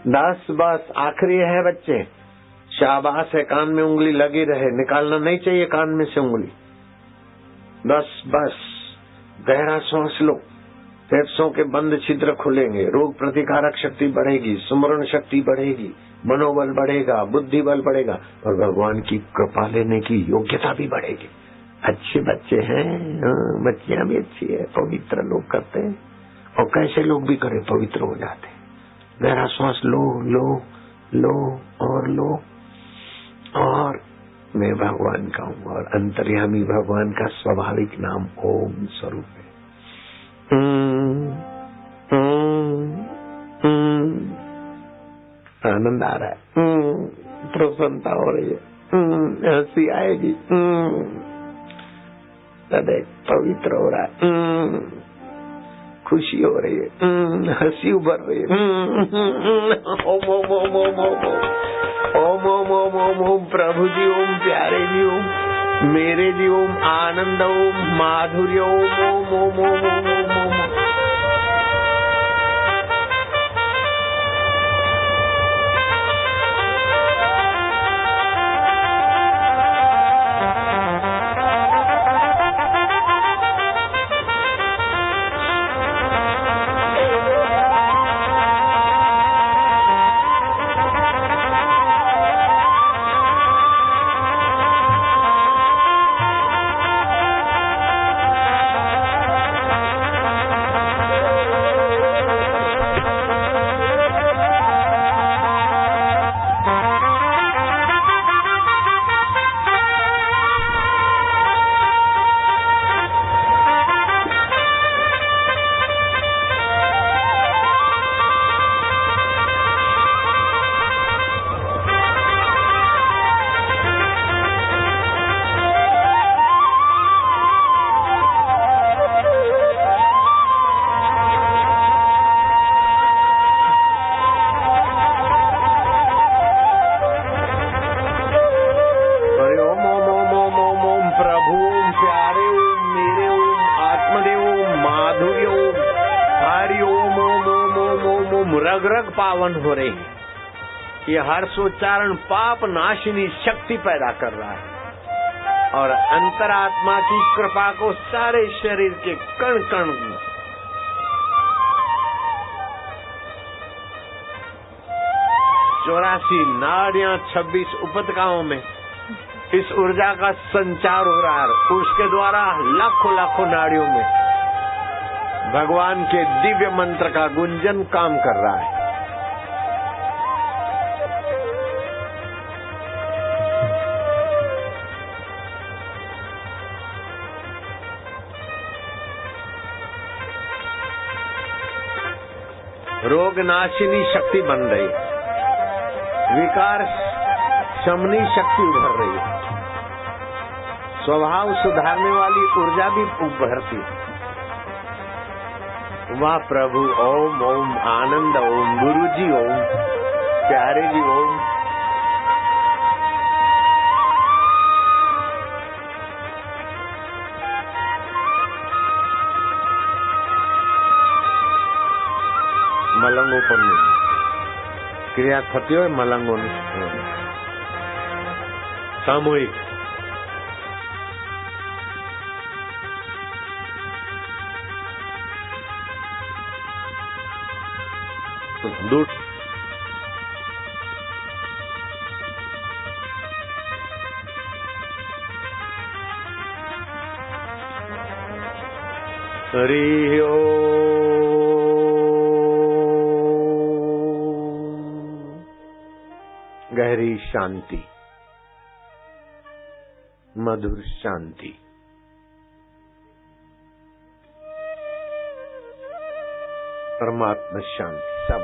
10 बस आखिरी है बच्चे। शाबाश है, कान में उंगली लगी रहे, निकालना नहीं चाहिए कान में से उंगली। 10 बस। गहरा सांस लो, फेफड़ों के बंद छिद्र खुलेंगे, रोग प्रतिकारक शक्ति बढ़ेगी, स्मरण शक्ति बढ़ेगी, मनोबल बढ़ेगा, बुद्धि बल बढ़ेगा और भगवान की कृपा लेने की योग्यता भी बढ़ेगी। अच्छे बच्चे हैं, बच्चियां भी अच्छी है, पवित्र लोग करते हैं और कैसे लोग भी करें पवित्र हो जाते हैं। गहरा श्वास लो लो लो और लो, और मैं भगवान का हूँ और अंतर्यामी भगवान का स्वाभाविक नाम ओम स्वरूप है। आनंद आ रहा है, प्रसन्नता हो रही है, हंसी आएगी, हृदय पवित्र हो रहा है, खुशी हो रही है, हंसी उभर रही है। ओम ओम ओम ओम ओम ओम ओम ओम ओम ओम प्रभु जी ओम, प्यारे जी ओम, मेरे जी ओम, आनंद ओम, माधुर्य ओम ओम ओम ओम ओम ओम ओम। रग रग पावन हो रही है। ये हर्षोच्चारण पाप नाशिनी शक्ति पैदा कर रहा है और अंतरात्मा की कृपा को सारे शरीर के कण कण 84 नाड़ियां 26 उपतकाओं में इस ऊर्जा का संचार हो रहा है। उसके द्वारा लाखों लाखों नाड़ियों में भगवान के दिव्य मंत्र का गुंजन काम कर रहा है। रोग नाशिनी शक्ति बन रही है, विकार शमनी शक्ति उभर रही है, स्वभाव सुधारने वाली ऊर्जा भी उभरती है। वाह प्रभु, ओम ओम आनंद, ओम गुरु जी, ओम प्यारे जी, ओम। મલંગો પણ નહીં, ક્રિયા થતી હોય મલંગોની સામૂહિક। दूर हरि ओम। गहरी शांति, मधुर शांति, परमात्मा शांति सब।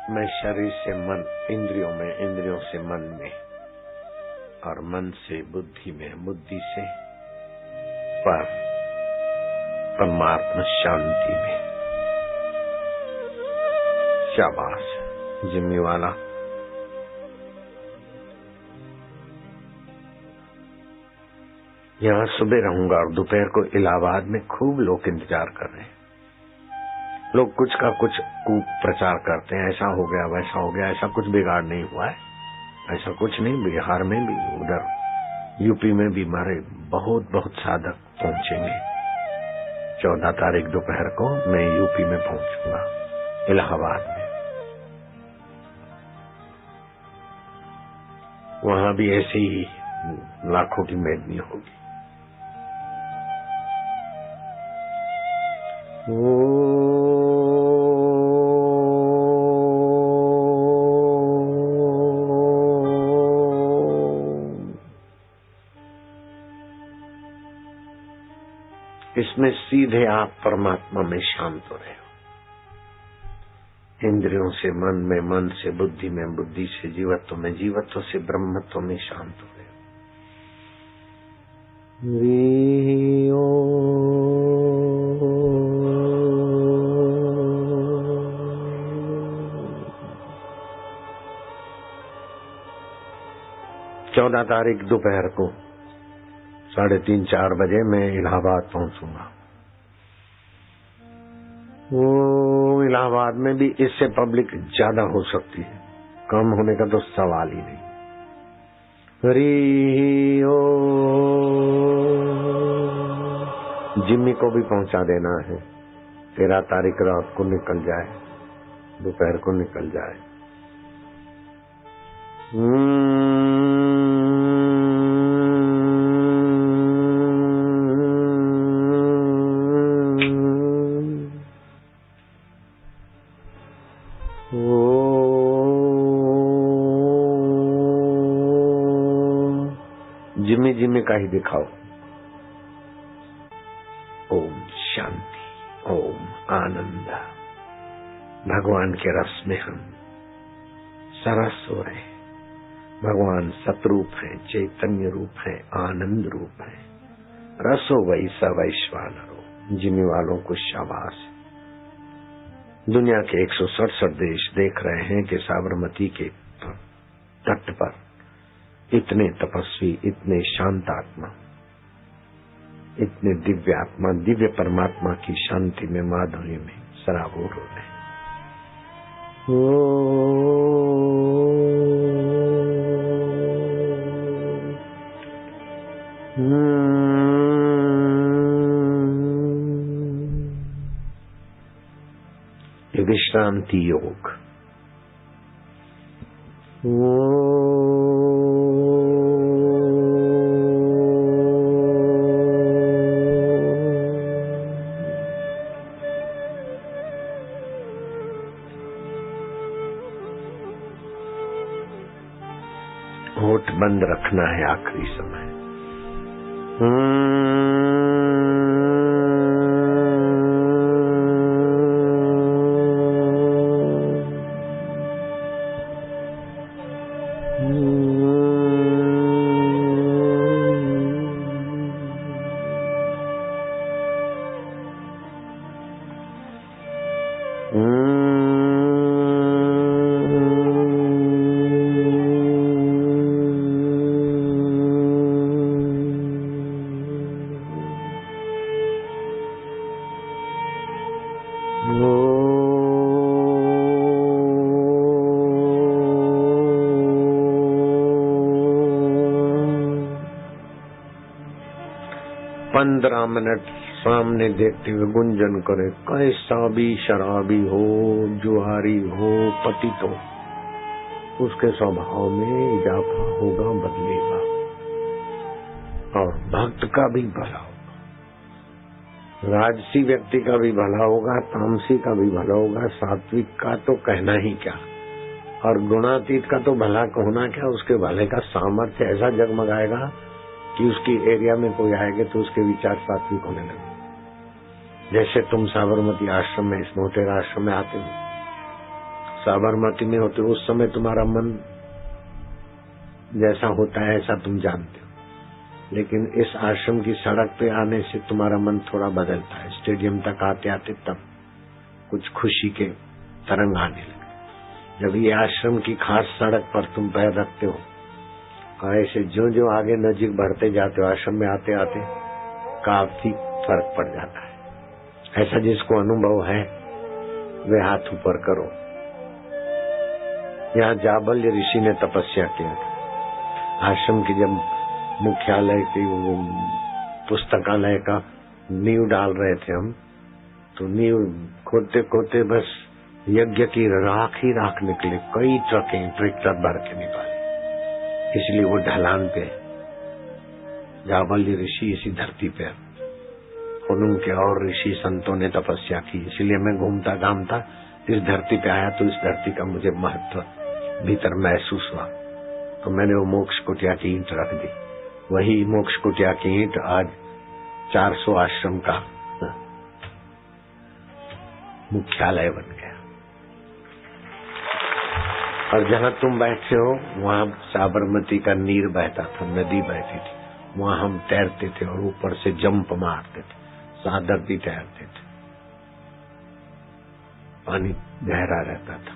मैं शरीर से मन, इंद्रियों में, इंद्रियों से मन में, और मन से बुद्धि में, बुद्धि से पर परमात्मा शांति में। शाबाश जिम्मी वाला। यहाँ सुबह रहूंगा और दोपहर को इलाहाबाद में खूब लोग इंतजार कर रहे हैं। लोग कुछ का कुछ प्रचार करते हैं, ऐसा हो गया, वैसा हो गया। ऐसा कुछ बिगाड़ नहीं हुआ है, ऐसा कुछ नहीं। बिहार में भी, उधर यूपी में भी हमारे बहुत बहुत साधक पहुंचेंगे। 14 तारीख दोपहर को मैं यूपी में पहुंचूंगा, इलाहाबाद में। वहां भी ऐसी ही लाखों की मेदनी होगी। इसमें सीधे आप परमात्मा में शांत हो रहे हो। इंद्रियों से मन में, मन से बुद्धि में, बुद्धि से जीवत्व में, जीवत्व से ब्रह्मत्व में शांत हो रहे हो। 14 तारीख दोपहर को 3:30-4 बजे मैं इलाहाबाद पहुंचूंगा। वो इलाहाबाद में भी इससे पब्लिक ज्यादा हो सकती है, कम होने का तो सवाल ही नहीं। हरि ओम। जिम्मी को भी पहुंचा देना है। 13 तारीख रात को निकल जाए, दोपहर को निकल जाए। जिम्मी जिम्मी का ही दिखाओ। ओम शांति, ओम आनंद। भगवान के रस में हम सरस हो रहे। भगवान सतरूप है, चैतन्य रूप है, आनंद रूप है। रसो वही सवैश्वानरो। जिम्मी वालों को शाबाश। दुनिया के 167 देश देख रहे हैं कि साबरमती के तट पर इतने तपस्वी, इतने शांत आत्मा, इतने दिव्य आत्मा, दिव्य परमात्मा की शांति में, माधुर्य में सराबोर हो रहे। विश्रांति योग। होठ बंद रखना है आखिरी समय। पंद्रह मिनट सामने देखते हुए गुंजन करे, कैसा भी शराबी हो, जुआरी हो, पतित हो, उसके स्वभाव में इजाफा होगा, बदलेगा। और भक्त का भी भला होगा, राजसी व्यक्ति का भी भला होगा, तामसी का भी भला होगा, सात्विक का तो कहना ही क्या, और गुणातीत का तो भला होना क्या, उसके भले का सामर्थ्य ऐसा जगमगाएगा कि उसकी एरिया में कोई आएगा तो उसके विचार सात्विक होने लगे। जैसे तुम साबरमती आश्रम में, इस मोटेरा आश्रम में आते हो, साबरमती में होते हो, उस समय तुम्हारा मन जैसा होता है ऐसा तुम जानते हो, लेकिन इस आश्रम की सड़क पे आने से तुम्हारा मन थोड़ा बदलता है। स्टेडियम तक आते आते तब कुछ खुशी के तरंग आने लगे। जब ये आश्रम की खास सड़क पर तुम पैर रखते हो, और ऐसे जो जो आगे नजीक बढ़ते जाते हो, आश्रम में आते आते काफी फर्क पड़ जाता है। ऐसा जिसको अनुभव है वे हाथ ऊपर करो। यहाँ जाबल्य ऋषि ने तपस्या किया था। आश्रम की जब मुख्यालय की पुस्तकालय का नींव डाल रहे थे हम, तो नींव खोदते खोदते बस यज्ञ की राख ही राख निकले, कई ट्रकें ट्रैक्टर भर के निकाले। इसलिए वो ढलान पे जाबल्य ऋषि इसी धरती पे, उनके और ऋषि संतों ने तपस्या की। इसलिए मैं घूमता घामता इस धरती पे आया तो इस धरती का मुझे महत्व भीतर महसूस हुआ, तो मैंने वो मोक्ष कुटिया की ईंट रख दी। वही मोक्ष कुटिया की ईंट आज 400 आश्रम का मुख्यालय बन गया। और जहाँ तुम बैठे हो वहाँ साबरमती का नीर बहता था, नदी बहती थी, वहाँ हम तैरते थे और ऊपर से जंप मारते थे, साधक भी तैरते थे। पानी गहरा रहता था,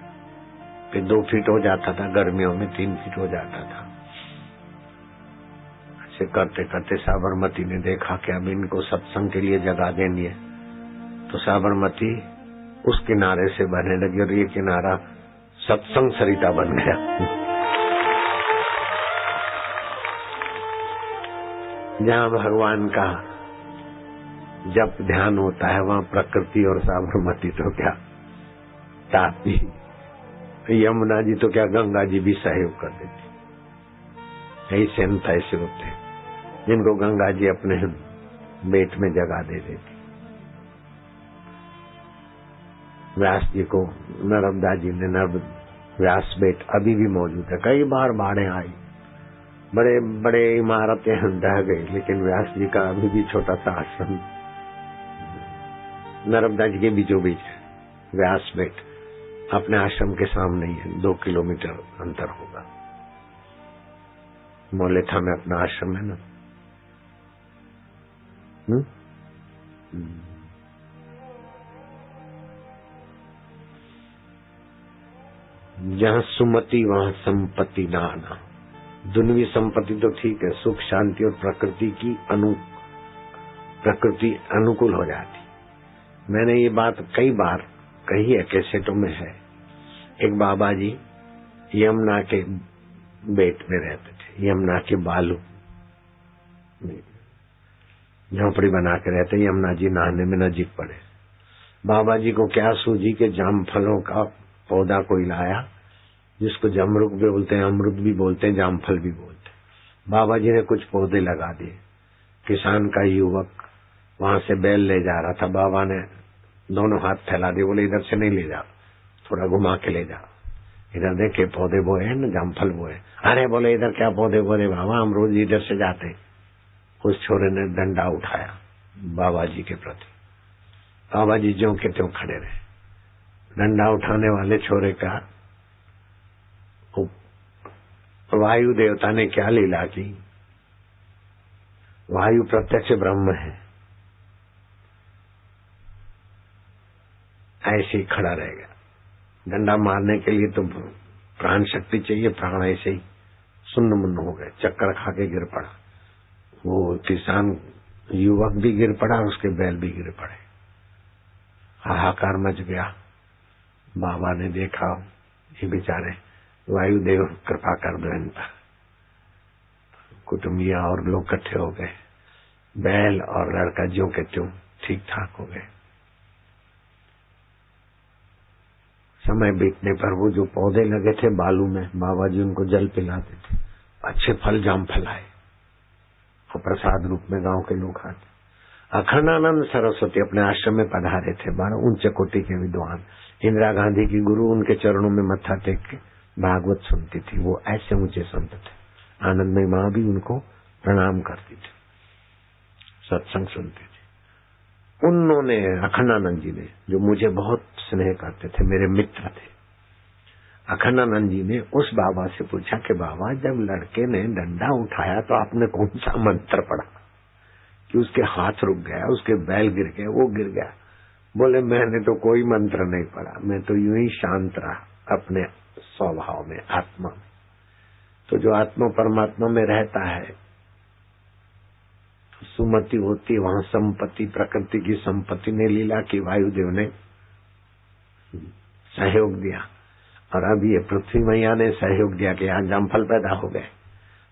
फिर 2 फीट हो जाता था, गर्मियों में 3 फीट हो जाता था। ऐसे करते करते साबरमती ने देखा कि अब इनको सत्संग के लिए जगह देनी है, तो साबरमती उस किनारे से बहने लगी और ये किनारा सत्संग सरिता बन गया। जहाँ भगवान का जब ध्यान होता है वहाँ प्रकृति और साबरमती तो क्या, तापी यमुना जी तो क्या, गंगा जी भी सहयोग कर देती। ऐसे अंत ऐसे होते हैं जिनको गंगा जी अपने बेट में जगह दे देती। व्यास जी को नर्मदा जी ने व्यास बेट अभी भी मौजूद है। कई बार बाढ़ें आई, बड़े बड़े इमारतें ढह गई, लेकिन व्यास जी का अभी भी छोटा सा आश्रम नर्मदा जी के बीचों बीच है। व्यास बेट अपने आश्रम के सामने ही है, 2 किलोमीटर अंतर होगा। मोलेथा में अपना आश्रम है ना। जहाँ सुमति वहाँ संपत्ति नाना। दुनियावी संपत्ति तो ठीक है, सुख शांति और प्रकृति अनुकूल हो जाती। मैंने ये बात कई बार कही है, कैसेटों में है। एक बाबा जी यमुना के बेट में रहते थे, यमुना के बालू झोपड़ी बना के रहते। यमुना जी नहाने में नजीक पड़े। बाबा जी को क्या सूझी कि जामफलों का पौधा कोई लाया, जिसको जमरुक भी बोलते हैं, अमरुद भी बोलते हैं, जामफल भी बोलते हैं। बाबा जी ने कुछ पौधे लगा दिए। किसान का युवक वहां से बैल ले जा रहा था। बाबा ने दोनों हाथ फैला दिए, बोले इधर से नहीं ले जाओ, थोड़ा घुमा के ले जाओ। इधर देखे पौधे बोए हैं ना, जामफल बोए। अरे बोले इधर क्या पौधे बोले बाबा, हम रोज इधर से जाते हैं। उस छोरे ने डंडा उठाया बाबा जी के प्रति। बाबा जी ज्यों के त्यों खड़े रहे। डंडा उठाने वाले छोरे का वायु देवता ने क्या लीला की। वायु प्रत्यक्ष ब्रह्म है, ऐसे ही खड़ा रह गया। डंडा मारने के लिए तो प्राण शक्ति चाहिए, प्राण ऐसे ही सुन्न मुन्न हो गए, चक्कर खा के गिर पड़ा। वो किसान युवक भी गिर पड़ा, उसके बैल भी गिर पड़े। हाहाकार मच गया। बाबा ने देखा ये बेचारे वायुदेव कृपा कर दो इन पर। कुटुंबिया और लोग इकट्ठे हो गए। बैल और लड़का ज्यों के त्यों ठीक ठाक हो गए। समय बीतने पर वो जो पौधे लगे थे बालू में, बाबा जी उनको जल पिलाते थे। अच्छे फल जामफल आए और प्रसाद रूप में गांव के लोग खाते। अखंडानंद सरस्वती अपने आश्रम में पधारे थे। 12 उच्च कोटि के विद्वान। इंदिरा गांधी की गुरु उनके चरणों में मत्था टेक के भागवत सुनती थी। वो ऐसे ऊंचे संत थे। आनंदमयी माँ भी उनको प्रणाम करती थी, सत्संग सुनती थी। उन्होंने अखंडानंद जी ने, जो मुझे बहुत स्नेह करते थे, मेरे मित्र थे, अखंडानंद जी ने उस बाबा से पूछा कि बाबा जब लड़के ने डंडा उठाया तो आपने कौन सा मंत्र पढ़ा कि उसके हाथ रुक गया, उसके बैल गिर गए, वो गिर गया। बोले मैंने तो कोई मंत्र नहीं पढ़ा, मैं तो यूं ही शांत रहा अपने स्वभाव में, आत्मा में। तो जो आत्मा परमात्मा में रहता है, सुमति होती है, वहां संपत्ति, प्रकृति की संपत्ति ने लीला की, वायुदेव ने सहयोग दिया। और अब ये पृथ्वी मैया ने सहयोग दिया कि यहाँ जामफल पैदा हो गए।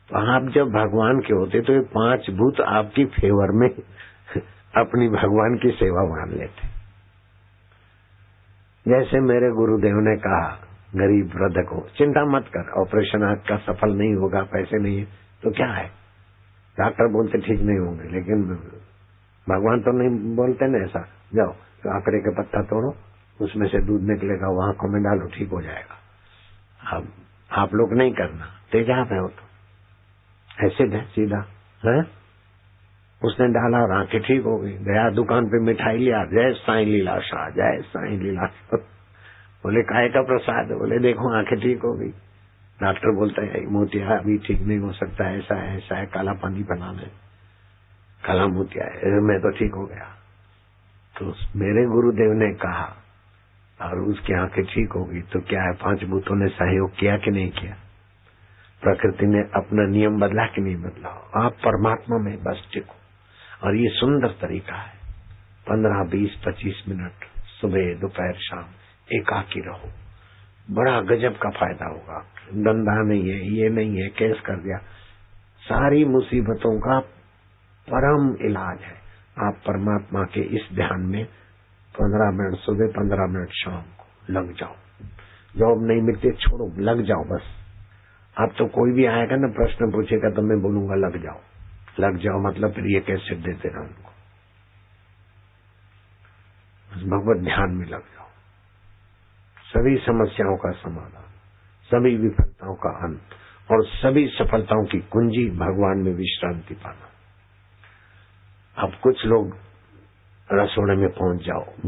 तो आप जब भगवान के होते तो ये 5 भूत आपकी फेवर में अपनी भगवान की सेवा मान लेते। जैसे मेरे गुरुदेव ने कहा गरीब वृद्ध को, चिंता मत कर, ऑपरेशन आज का सफल नहीं होगा, पैसे नहीं है तो क्या है, डॉक्टर बोलते ठीक नहीं होंगे, लेकिन भगवान तो नहीं बोलते ना ऐसा। जाओ तो आंकड़े का पत्ता तोड़ो, उसमें से दूध निकलेगा, वो आंखों में डालो, ठीक हो जाएगा। अब आप लोग नहीं करना, तेजाब है वो तो, एसिड है सीधा है। उसने डाला और आंखें ठीक हो गई। गया दुकान पे मिठाई लिया, जय साईं लीलाशाह, जय साईं लीलाशाह। बोले काय का प्रसाद? बोले देखो आंखें ठीक हो गई। डॉक्टर बोलता है मोतिया अभी ठीक नहीं हो सकता, ऐसा है ऐसा है, काला पानी बनाना है, काला मोतिया है। मैं तो ठीक हो गया। तो मेरे गुरुदेव ने कहा और उसकी आंखें ठीक हो गई। तो क्या है, 5 भूतों ने सहयोग किया कि नहीं किया? प्रकृति ने अपना नियम बदला कि नहीं बदला? आप परमात्मा में बस टिको। और ये सुंदर तरीका है, 15, 20, 25 मिनट सुबह दोपहर शाम एकाकी रहो, बड़ा गजब का फायदा होगा। धंधा नहीं है, ये नहीं है, केस कर दिया, सारी मुसीबतों का परम इलाज है। आप परमात्मा के इस ध्यान में 15 मिनट सुबह, 15 मिनट शाम को लग जाओ। जॉब नहीं मिलती छोड़ो, लग जाओ बस। अब तो कोई भी आएगा ना प्रश्न पूछेगा तो मैं बोलूंगा लग जाओ। लग जाओ मतलब फिर ये कैसे देते रहो उनको, भगवत ध्यान में लग जाओ। सभी समस्याओं का समाधान, सभी विफलताओं का अंत और सभी सफलताओं की कुंजी भगवान में विश्रांति पाना। अब कुछ लोग रसोड़े में पहुंच जाओ,